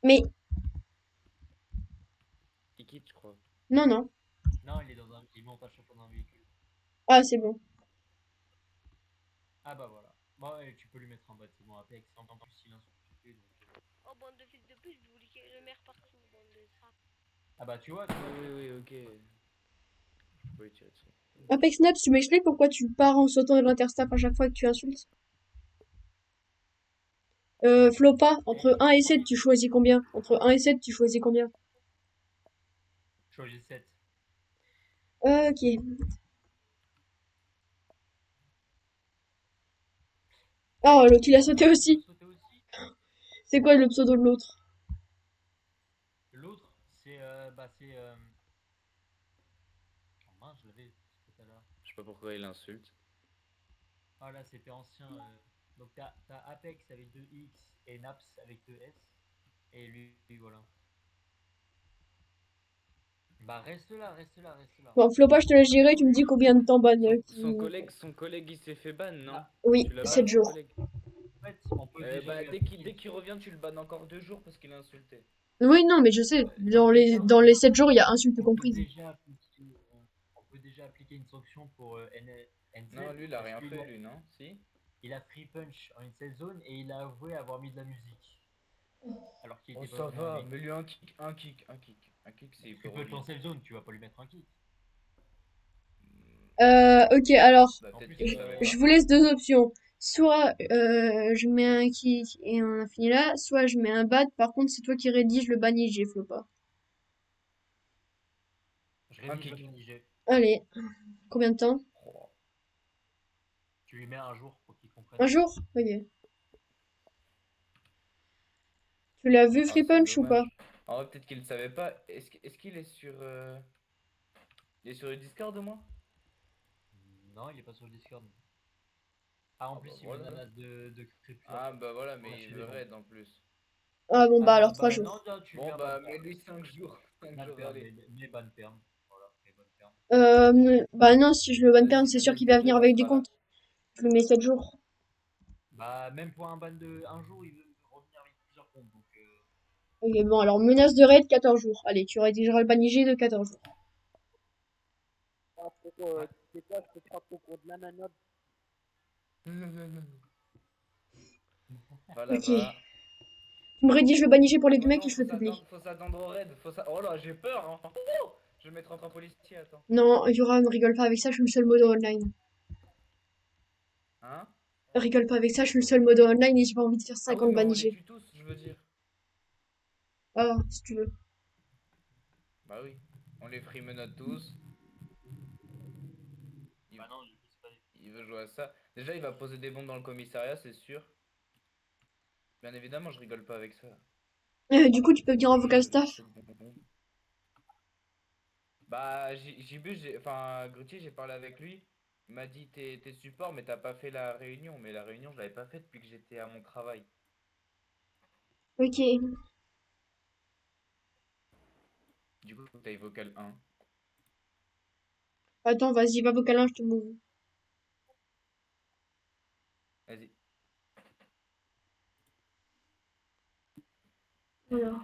Mais, Il quitte, je crois. non. Non, il monte à chaque fois dans un véhicule. Ah, c'est bon. Ah bah voilà. Bon, ouais, tu peux lui mettre un bâtiment Apex. En plus, il insulte. Oh, bande de fils de pute, vous voulez qu'il y ait le maire partout, bande de sap. Ah bah tu vois. Oui, ok. Je peux lui tirer dessus. Apex Snaps, tu m'expliques pourquoi tu pars en sautant de l'interstap à chaque fois que tu insultes? Flopa, entre 1 et 7, tu choisis combien? Entre 1 et 7, tu choisis combien? Choisis 7. Ok. Oh, l'autre, il a sauté aussi. C'est quoi le pseudo de l'autre? L'autre, c'est oh mince, je l'avais tout à l'heure. Je sais pas pourquoi il insulte. Ah là, c'était ancien. Donc t'as Apex avec 2X et Naps avec 2S. Et lui, voilà. Bah reste là. Bon, Flopa, je te laisse gérer, tu me dis combien de temps ban. Son collègue il s'est fait ban, non? Oui, Tu l'as 7 ban, ton jours. collègue? En fait, on peut Bah, dès qu'il revient, tu le bannes encore 2 jours parce qu'il a insulté. Oui, non, mais je sais. Dans les 7 jours, il y a insulte comprise. On peut déjà appliquer une sanction pour NZ. Non, lui, il a rien fait, lui, non? Si? Il a free punch en une seule zone et il a avoué avoir mis de la musique. Alors qu'il Oh, était ça pas va, venu. mais lui, un kick, c'est Tu peux être en safe zone, tu vas pas lui mettre un kick. Ok, alors, Bah, je vous laisse deux options. Soit je mets un kick et on a fini là, soit je mets un bat. Par contre, c'est toi qui rédige le ban IG, Flopa. Je rédige le banigé. Allez, combien de temps? Tu lui mets un jour pour qu'il comprenne. Un jour? Ok. Tu l'as vu, Ah, Free c'est Punch, ou pas? dommage. En vrai, peut-être qu'il le savait pas. Est-ce qu'il est sur. Il est sur le Discord au moins? Non, il est pas sur le Discord. Ah, en Ah plus, bah il me voilà. menace de crépure. Ah bah voilà, On a mais il tué veut les gens. raid en plus. Ah bon, bah alors 3 Bah non, jours. tiens, tu Bon lui as bah, ban ferme. mets-lui 5 jours. 5 Ban jours, ferme, allez. mais ban ferme. Voilà, mais ban ferme. Bah non, si je le ban ferme, Vas-y, c'est mets sûr même qu'il va 7 venir jours, il avec des sera là. comptes. Je le mets 7 jours. Bah, même pour un ban de un jour, il veut revenir avec plusieurs comptes. Donc, Ok, bon, alors menace de raid 14 jours. Allez, tu rédigeras le banigé de 14 jours. Ah, c'est quoi, je te frappe au cours de la manœuvre. Va Ok. là-bas. Tu me rédiges le banigé pour les Ah deux bah mecs et non, je le publie. faut s'attendre au raid. Oh là, j'ai peur, hein. Oh, je vais mettre entre un policier, attends. Non, Yura, ne rigole pas avec ça, je suis le seul modo online. Hein? Rigole pas avec ça, je suis le seul modo online et j'ai pas envie de faire Ah oui, 50 mais on les banigés. tue tous, je veux dire. Ah, si tu veux. Bah oui, on les frimenote tous. bah non, du coup, c'est pas des. Il veut jouer à ça. Déjà, il va poser des bombes dans le commissariat, c'est sûr. Bien évidemment, je rigole pas avec ça. Du coup, tu peux venir en vocal staff. Cette bombe. Bah, enfin, Grutier, j'ai parlé avec lui. Il m'a dit, t'es support, mais t'as pas fait la réunion. Mais la réunion, je l'avais pas faite depuis que j'étais à mon travail. Ok. Du coup, t'as vocal 1. Attends, vas-y, va vocal 1, je te move. Vas-y. Voilà.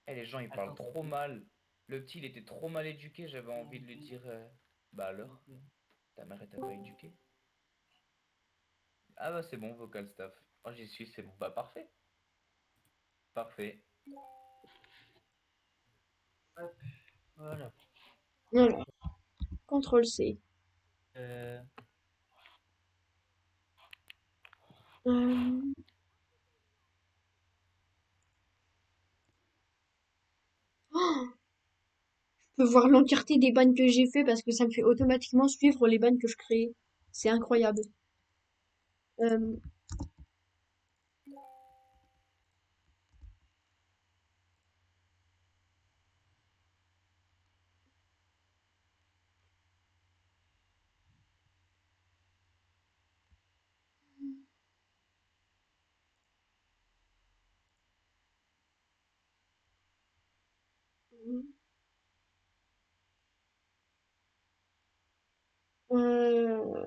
Eh, les gens, ils parlent trop mal. Le petit, il était trop mal éduqué. J'avais envie de lui dire, bah alors, ta mère, elle t'a pas éduqué? Ah bah c'est bon, vocal staff. Oh, j'y suis, c'est bon. Bah parfait. Parfait. Hop, voilà. Voilà. CTRL C. Euh, Euh, oh, je peux voir l'entièreté des bans que j'ai fait parce que ça me fait automatiquement suivre les bans que je crée. C'est incroyable. Euh, euh,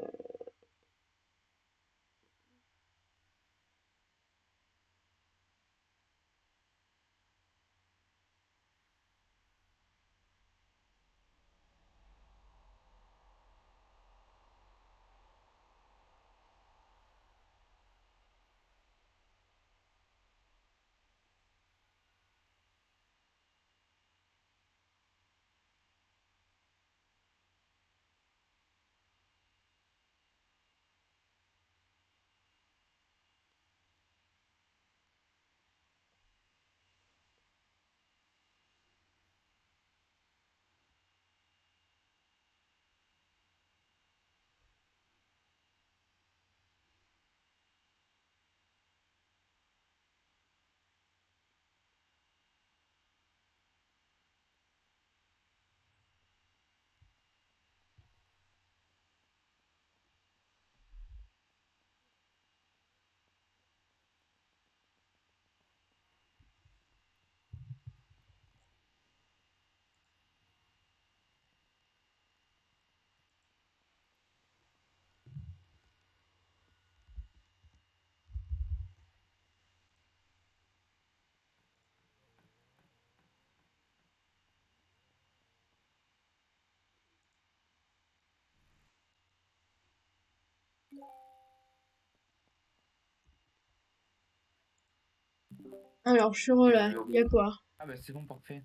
alors, je suis là. Il y a quoi? Ah bah c'est bon, parfait.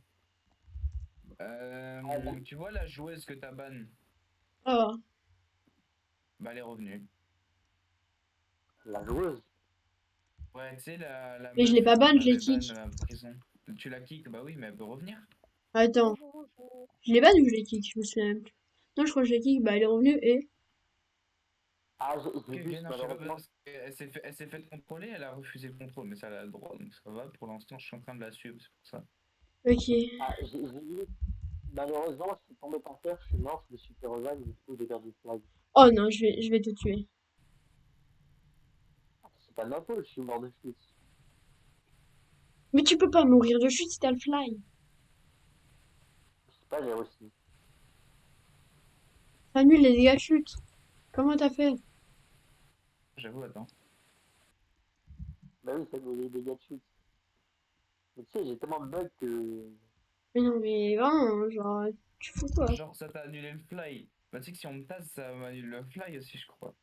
Tu vois la joueuse que t'as ban? Ah, Bah elle est revenue. La joueuse. Ouais, tu sais, la mais je meuf l'ai pas ban, qu'on je l'ai avait ban kick. à prison. Tu la kick? Bah oui, mais elle peut revenir. Attends, je l'ai ban ou je l'ai kick? Je me souviens même plus. Non, je crois que je l'ai kick, bah elle est revenue et... Ah, j'ai Ok, vu, non, je sais pas, malheureusement. parce elle s'est fait contrôler, elle a refusé le contrôle, mais ça, elle a le droit, donc ça va. Pour l'instant, je suis en train de la suivre, c'est pour ça. Ok. Ah, j'ai vu, malheureusement, je suis tombé par terre, je suis mort, je me suis fait revive, du coup, j'ai perdu le flag. Oh non, je vais te tuer. C'est pas de ma faute, je suis mort de chute. Mais tu peux pas mourir de chute si t'as le fly. Je sais pas, j'ai réussi. Annule les dégâts de chute. Comment t'as fait? J'avoue, attends. Bah oui, ça me les dégâts de chute. Mais tu sais, j'ai tellement de bugs que. Mais non, mais vraiment, genre, tu fous quoi? Genre, ça t'a annulé le fly. Bah, tu sais que si on me tasse, ça m'annule le fly aussi, je crois.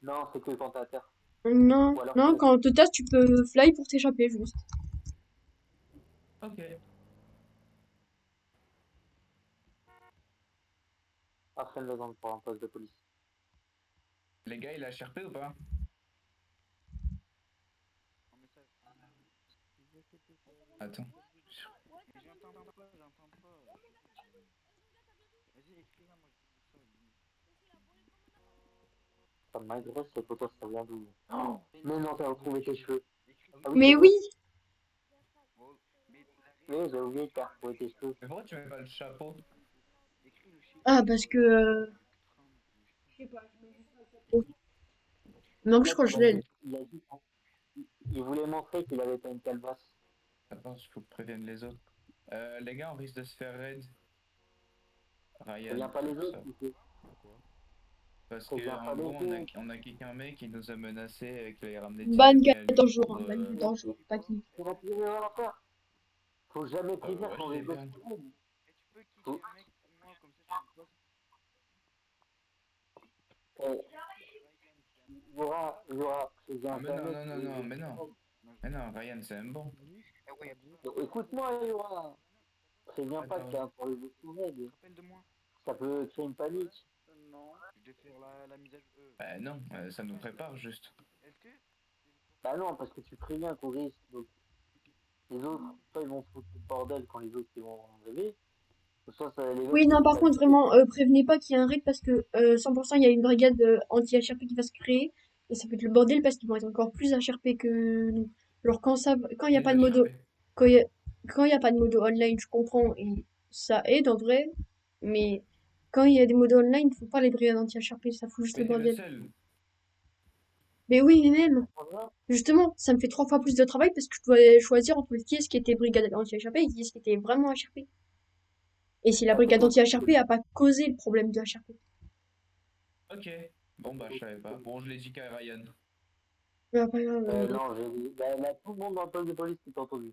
Non, c'est que quand t'es à terre. Non, Ou alors non, que. quand on te tasse, tu peux fly pour t'échapper, juste. Ok. Après, le zone pour un poste de police. Les gars, il a HRP ou pas? Attends. Mais j'entends pas, j'entends pas. Vas-y, écris-la, moi je dis ça. Ça m'agresse, cette photo, ça vient d'où? Oh, mais non, t'as retrouvé tes cheveux. Ah oui, c'est Mais vrai. oui! Oui, j'ai oublié que t'as retrouvé tes cheveux. Mais pourquoi tu mets pas le chapeau? Ah, parce que... Je sais pas, je mets juste un chapeau. Mais en En plus, je fait, crois que je l'ai. il voulait montrer qu'il avait pas une calebasse. Attends, il faut que je prévienne les autres. Les gars, on risque de se faire raid. Ryan, Préviens pas c'est les pour ça. autres, tu sais. Parce que Préviens en pas les gros, autres. on a kické un mec qui nous a menacé avec les rames des Ban tigres, mais elle, du 14 jours, hein, coup, ban 14 jours, pas qui. C'est la pire erreur à faire. Faut jamais prévenir ouais, quand je les l'ai autres bien. se trouvent. Et tu peux kicker un mec pour moi, comme ça je me passe. Il y aura, préviens Ah, mais non, jamais non, que non, les non, autres mais se non. trouvent. Mais non, Ryan, c'est un bon. Écoute-moi, il y aura. Préviens pas qu'il y Attends. a pour les autres règles. Rappelle de moi. Ça peut créer une panique. Non. Je vais faire la mise à jour. Bah non, ça nous prépare juste. Est-ce que Bah non, parce que tu préviens qu'on risque. Donc, les autres, soit ils vont foutre le bordel quand les autres ils vont arriver. Soit ça, les autres Oui, ils non, vont par contre, paniquer. vraiment, prévenez pas qu'il y a un raid parce que 100% il y a une brigade anti-HRP qui va se créer. Et ça peut être le bordel parce qu'ils vont être encore plus HRP que nous. Alors quand il y a J'ai pas de de modo, HRP. quand il y a, quand il y a pas de modo online, je comprends et ça aide en vrai. Mais quand il y a des modos online, faut pas les brigades anti-HRP, ça fout juste le Mais t'es le bordel. seul. Mais oui, mais même, justement, ça me fait 3 fois plus de travail parce que je dois choisir entre qui est-ce qui était brigade anti-HRP et qui est-ce qui était vraiment HRP. Et si la Bah, c'est brigade toi qui anti-HRP a pas causé le problème de HRP. Ok. Bon, bah, je savais pas. Bon, je l'ai dit qu'à Ryan. Ah, pas grave, non, j'ai dit. Bah, tout le monde dans le poste de police qui t'a entendu.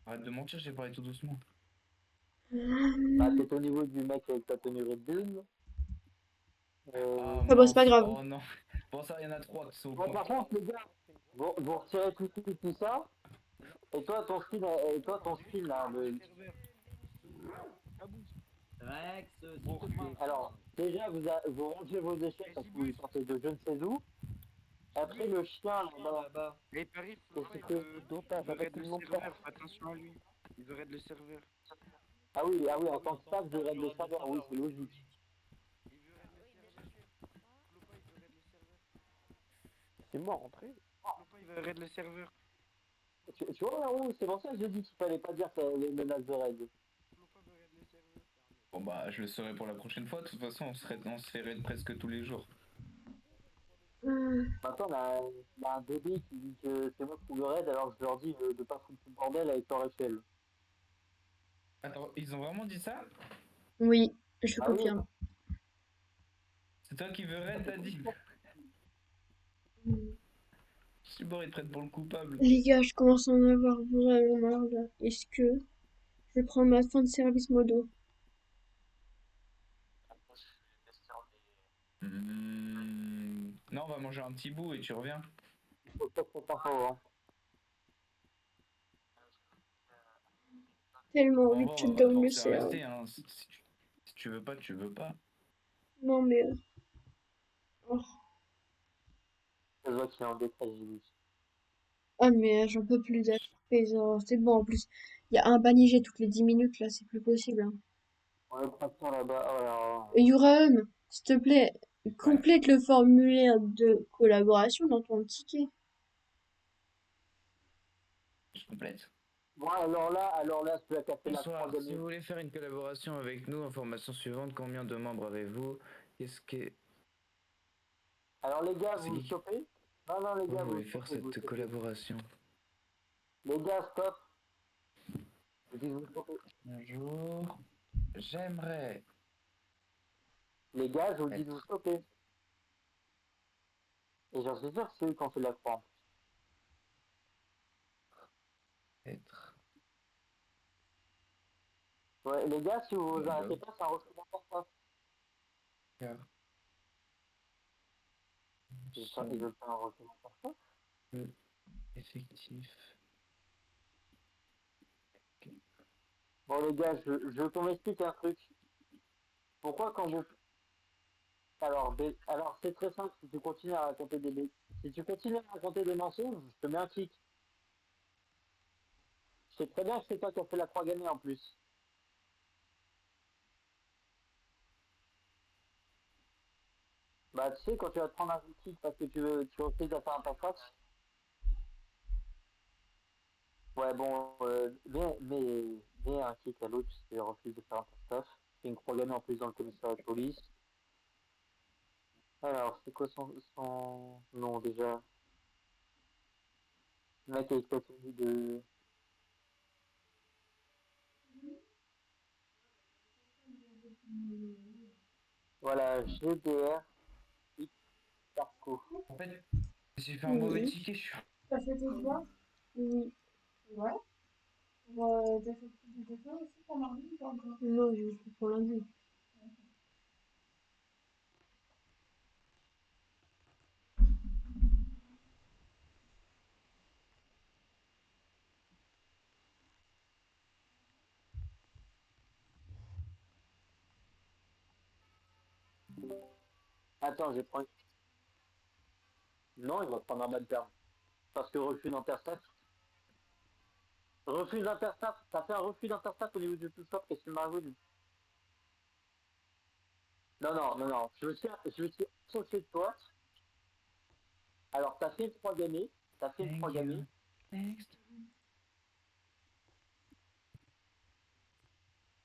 Arrête de mentir, j'ai parlé tout doucement. Bah, t'es au niveau du mec avec ta tenue Red Bull. Ah Ah bah, c'est pas mince. grave. Oh non. Bon, ça, il y en a 3 qui sont au Bon, par fond. contre, les gars, vous retirez tout ça. Et toi, ton skin là, Rex, alors, déjà, vous rangez vos déchets parce que vous sortez de je ne sais où. Après, le chien là-bas. Et Paris, Qu'est-ce que il c'est veut raid le serveur, fais attention à lui. Il veut raid le serveur. Ah oui, en tant que staff de raid de serveur, oui, c'est logique. Il veut raid le serveur. Clopa, il veut raid le serveur. C'est mort, rentré. Clopa, il veut raid le serveur. Tu vois, là-haut, c'est pour ça que je dis qu'il fallait pas dire les menaces de raid. Clopa veut raid le serveur. Bon, bah, je le saurai pour la prochaine fois. De toute façon, on se fait raid presque tous les jours. Maintenant, on a un bébé qui dit que c'est moi qui trouve le raid, alors je leur dis de pas foutre le bordel avec leur échelle. Attends, ils ont vraiment dit ça? Oui, je Ah oui. confirme. C'est toi qui veux raid, t'as dit? Subor, il te prête pour le coupable. Les gars, je commence à en avoir vraiment marre là. Est-ce que je vais prendre ma fin de service modo? Non, on va manger un petit bout et tu reviens. Faut pas trop parfois, hein. Tellement En envie vrai, de on va pas te shutdown le forcer à serveur. rester, hein. Si tu veux pas, tu veux pas. Non mais... oh. Ça se voit qu'il est en détresse, j'ai vu. Ah mais j'en peux plus d'HP, genre, c'est bon en plus. Il y a un banigé toutes les 10 minutes là, c'est plus possible. Hein. On est patient là-bas, oh là là. Yuram, s'il te plaît, complète le formulaire de collaboration dans ton ticket. Je complète. Bon, alors là, celui qui a fait la Bonsoir, croix si gagnée. vous voulez faire une collaboration avec nous, information suivante, combien de membres avez-vous? Qu'est-ce que... Alors les gars, C'est vous me qui stoppez? Non, les Vous gars, vous me voulez faire stoppez, vous me cette stoppez. collaboration? Les gars, stop. Je dis vous me stoppez. Bonjour. J'aimerais Les gars, je vous dis de vous stopper. Et j'en suis sûr que c'est eux qui ont fait la croix. être... Ouais, les gars, si vous vous arrêtez pas, ça refait n'importe quoi. Car Ils veulent pas un reflet n'importe quoi. effectif. Bon les gars, je veux qu'on m'explique un truc. Pourquoi quand vous... Alors c'est très simple, si tu continues à raconter Si tu continues à raconter des mensonges, je te mets un clic. Je sais très bien que c'est toi qui as fait la croix gagnée en plus. Bah tu sais, quand tu vas te prendre un clic parce que tu refuses de faire interface. Ouais bon, mets un clic à l'autre si tu refuses de faire interface. C'est une croix gagnée en plus dans le commissariat de police. Alors, c'est quoi son nom déjà? Le mec avec la tenue de... Voilà, GDR X Carco. En fait, j'ai fait un mauvais ticket, je suis... T'as fait tes devoirs? Oui. Ouais. T'as fait tes devoirs aussi pour mardi ou pas encore? Non, je suis pour lundi. Attends, j'ai pris... Non, il va prendre un bas de terme. Parce que refus d'intercept. Refus d'intercept. T'as fait un refus d'intercept au niveau du tout sort, qu'est-ce que tu m'as voulu? Non. Je me suis associé de toi. Alors, t'as fait une 3 gagnée. T'as fait une 3 gagnée. Next.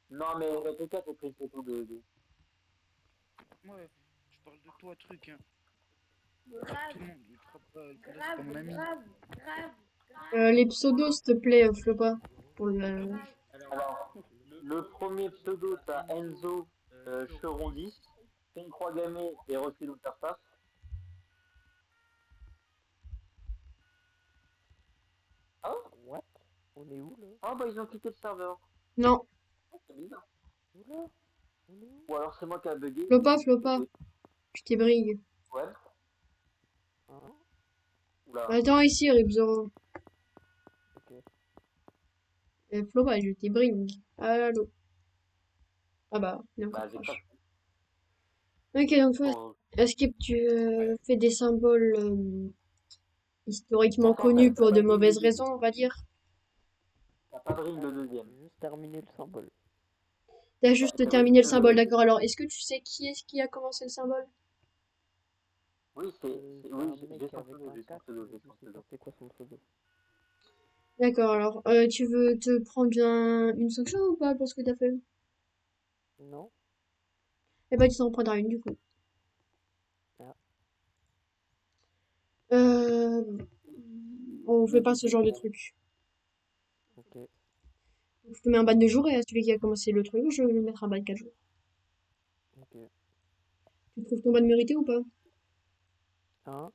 Non, mais peut-être t'as pris une photo de... Ouais, je parle de toi, truc, hein. Grave, Tout le monde, là, c'est pas mon ami. Les pseudos, s'il te plaît, Flopa. Pour le... Alors, le premier pseudo, t'as Enzo Cheron 10. Fait une 3 gagnée et refus d'interface. Ah What? On est où là? Ah bah ils ont quitté le serveur. Non. C'est bizarre. Oula. Ou alors c'est moi qui a bugué. Flopa. Je t'ai brigue. Ouais. Oula. Attends ici, Ribzoro. Ok. Flopa, je t'ai brigue. Allô. Ah bah, il est encore proche. Ok, donc toi, est-ce que tu fais des symboles historiquement connus pour de mauvaises raisons, on va dire? T'as pas de ring le deuxième. Juste terminer le symbole. T'as juste terminé le symbole, d'accord. Alors, est-ce que tu sais qui est-ce qui a commencé le symbole? Oui, j'ai son pseudo, C'est quoi son pseudo? D'accord, alors, tu veux te prendre une sanction ou pas pour ce que t'as fait? Non. Eh ben, tu t'en prendras une, du coup. Ah. On fait pas ce genre de truc. Ok. Donc, je te mets un ban de jour et à celui qui a commencé le truc, je vais lui mettre un ban de 4 jours. Ok. Tu trouves ton ban mérité ou pas? Hein?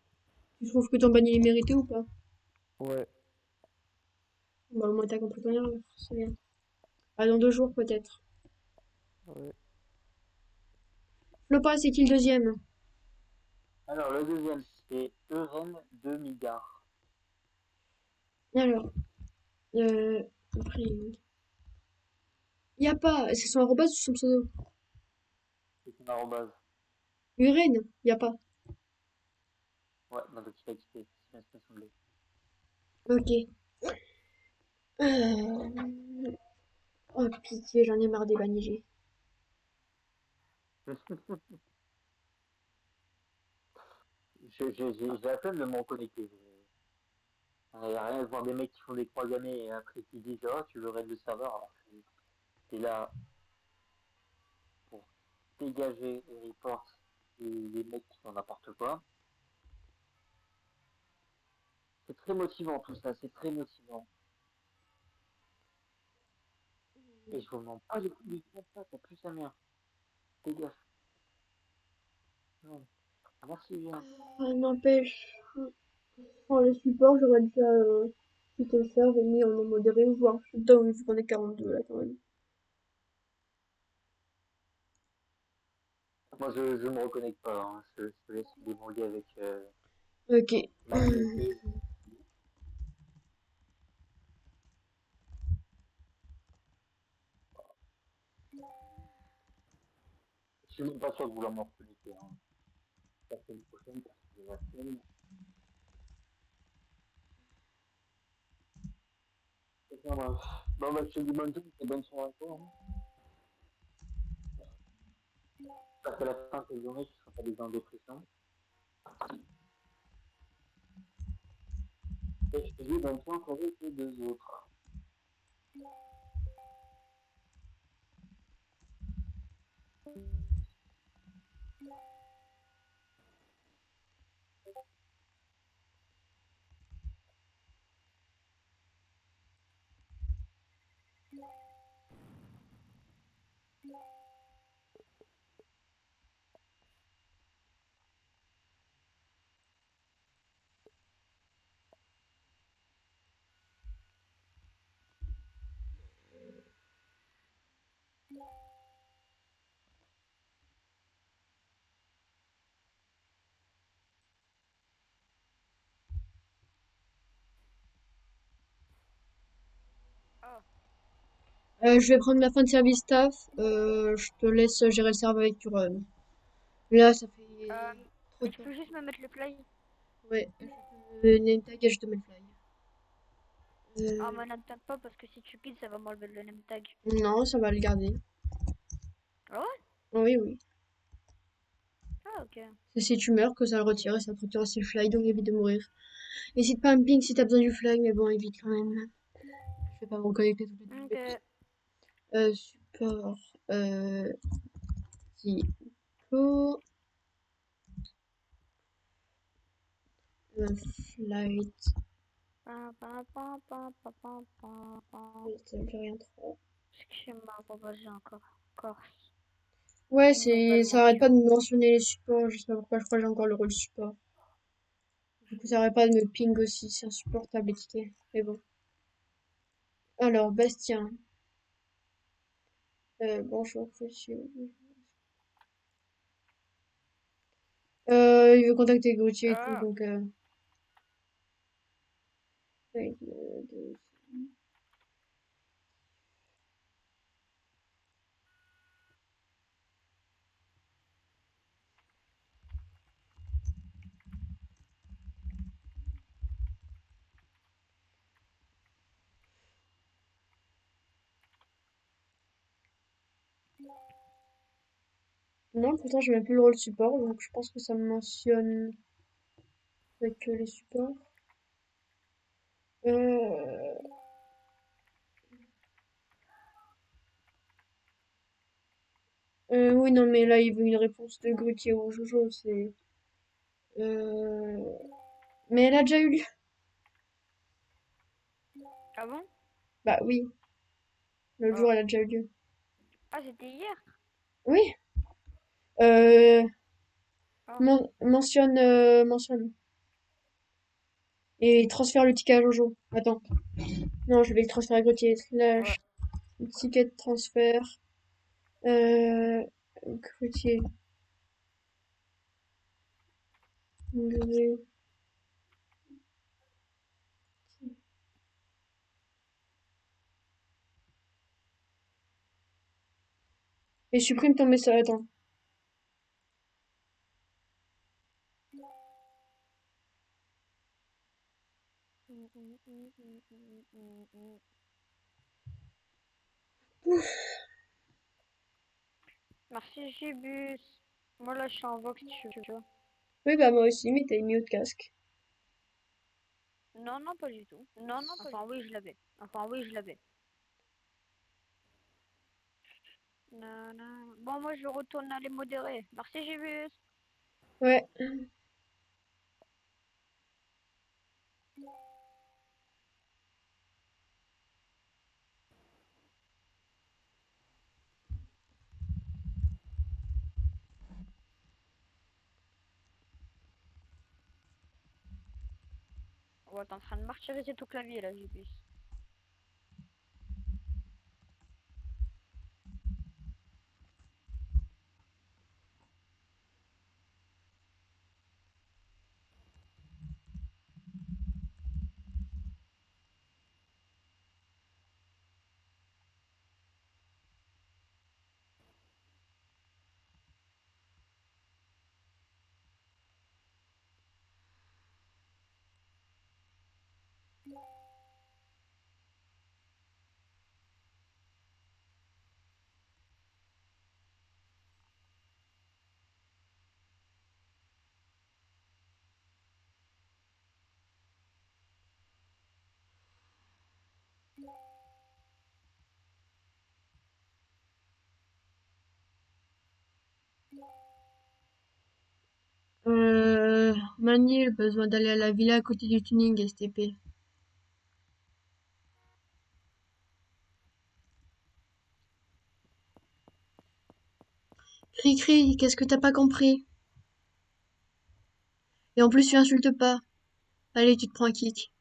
Tu trouves que ton ban il est mérité ou pas? Ouais. Bah, au moins t'as compris ton erreur, c'est bien. Ah, dans 2 jours peut-être. Ouais. Flopa, c'est qui le deuxième? Alors le deuxième c'est Euren de Migard. Alors, après, y a pas, c'est son arrobase ou son pseudo? C'est son arrobase. Uren, y a pas. Ouais, non, donc il a quitté. C'est bien ce qui m'a semblé. Ok. Oh pitié, j'en ai marre des banigés. J'ai la flemme de me reconnecter. Y a rien de voir des mecs qui font des croix gammées et après qui disent oh tu veux raid le serveur alors que t'es là pour dégager les reports les mecs qui font n'importe quoi. C'est très motivant tout ça, c'est très motivant. Et je vous demande pas les coups de ça, t'as plus sa mère. Dégage. Ouais. Ah, merci bien. N'empêche. Oh, le support, j'aurais déjà quitté le serve et mis en non modéré, voire shutdown, vu qu'on est 42 là quand même. Moi je me reconnecte pas, hein. Je te laisse me débrouiller avec Ok. ma communauté. Je suis même pas sûr de vouloir me reconnecter. Hein. La semaine prochaine, parce que la semaine. Bon, bah, je te dis bonne journée et bonne soirée à toi. Hein. Parce qu'à la fin de cette journée, tu seras pas déjà en dépression. Et je te dis bonne chance avec les deux autres. Je vais prendre la fin de service staff. Je te laisse gérer le serveur avec du run. Là, ça fait trop de Tu temps. peux juste me mettre le fly? Ouais, je te name tag et je te mets le fly. Ah, mais n'attends pas parce que si tu quittes, ça va m'enlever le name tag. Non, ça va le garder. Ah ouais? Oui, oui. Ah, ok. C'est si tu meurs que ça le retire et ça te retire aussi le fly, donc évite de mourir. N'hésite pas à me ping si t'as besoin du fly, mais bon, évite quand même. Je vais pas me reconnecter toutes les 10 Ok. minutes. Support. Typo. Flight. Ça me fait rien trop. Excuse-moi, vas-y encore. Ouais, Une ça arrête pas nouvelle de me mentionner les supports. Je sais pas pourquoi, je crois que j'ai encore le rôle support. Du coup, ça arrête pas de me ping aussi. C'est insupportable, les tickets. Mais bon. Alors, Bastien. Bonjour, monsieur. Il veut contacter Gauthier et tout, donc ouais, non, pourtant j'ai même plus le rôle support, donc je pense que ça me mentionne avec les supports. Euh... oui, non, mais là, il veut une réponse de Gauthier ou Jojo, c'est... Euh... Mais elle a déjà eu lieu. Ah bon? Bah oui, l'autre jour, elle a déjà eu lieu. Ah, c'était hier? Oui, euh... Ah. mentionne. Et transfère le ticket à Jojo. Attends. Non, je vais le transférer à Gauthier. Slash ticket de transfert. Gauthier. Et supprime ton message. Attends. Merci Gibus. Moi là je suis en Vox, tu vois. Oui, bah moi aussi, mais t'as mis autre casque. Non, non, pas du tout. Enfin, oui, je l'avais. Non, non. Bon, moi, je retourne aller modérer. Merci, j'ai vu. Ouais. Ouais, t'es en train de martyriser ton clavier, là, j'ai vu. Manil, besoin d'aller à la villa à côté du tuning STP. Cri-cri, qu'est-ce que t'as pas compris? Et en plus, tu insultes pas. Allez, tu te prends un kick.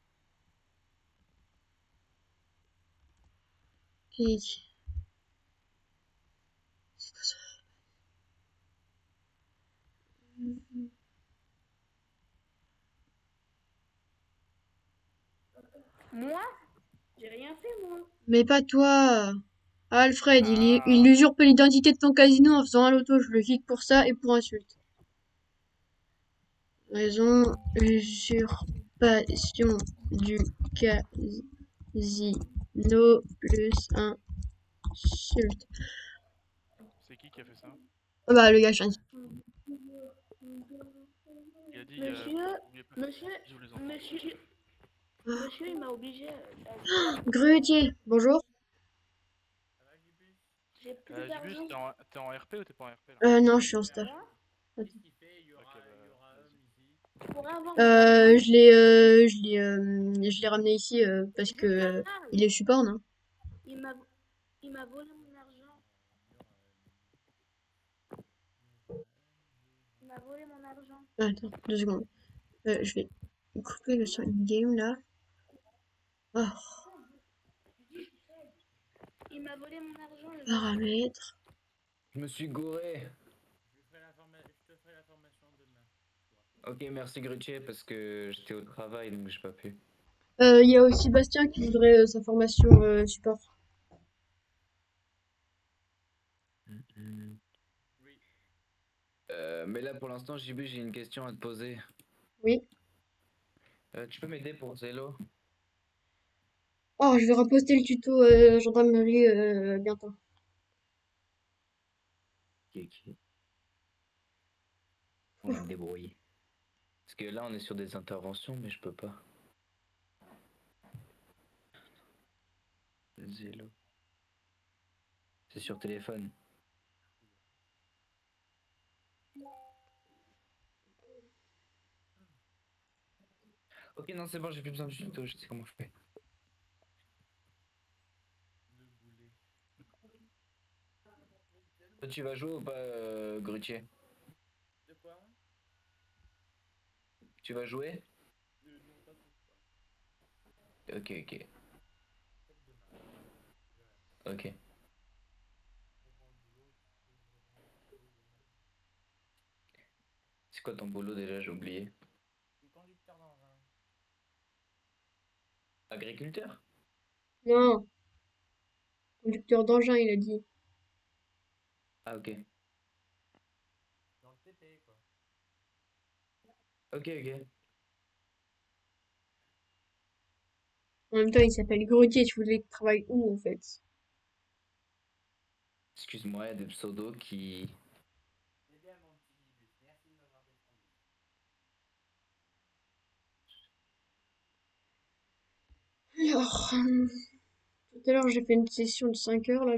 Kick. Moi? J'ai rien fait, moi. Mais pas toi. Alfred, il usurpe l'identité de ton casino en faisant un loto. Je le kick pour ça et pour insulte. Raison, usurpation du casino plus insulte. C'est qui a fait ça? Ah bah, le gars, je Il a dit, Monsieur, il m'a obligé Grutier, bonjour. J'ai plus Gibus, d'argent. t'es en RP ou t'es pas en RP là? Non, je suis en star. Ok, bah, Pour avoir mon argent. Je l'ai ramené ici parce que il est support, non? Il m'a volé mon argent. Il m'a volé mon argent. Attends, 2 secondes. Je vais couper le son in-game là. Oh, Il m'a volé mon argent. paramètres. Je me suis gouré. Je te ferai l'information demain. Ok, merci Grutier parce que j'étais au travail donc j'ai pas pu. Il y a aussi Bastien qui voudrait sa formation support. Mais là pour l'instant, JB, j'ai une question à te poser. Oui. Tu peux m'aider pour Zelo? Oh, je vais reposter le tuto gendarmerie bientôt. Ok. On va me débrouiller. Parce que là, on est sur des interventions, mais je peux pas. Zelo. C'est sur téléphone. Ok, non, c'est bon, j'ai plus besoin du tuto, je sais comment je fais. Toi, tu vas jouer ou pas, Grutier? De quoi? Tu vas jouer? Non, pas ce soir. Ok, ok. Ok. C'est quoi ton boulot déjà, j'ai oublié? Je suis conducteur d'engin. Agriculteur? Non. Conducteur d'engin, il a dit. Ah, ok. Dans le TP, quoi. Ok, ok. En même temps, il s'appelle Grutier. Tu voulais qu'il travaille où en fait? Excuse-moi, il y a des pseudos qui... C'est bien, mon petit Libus. Merci de m'avoir défendu. Alors, tout à l'heure j'ai fait une session de 5 heures, là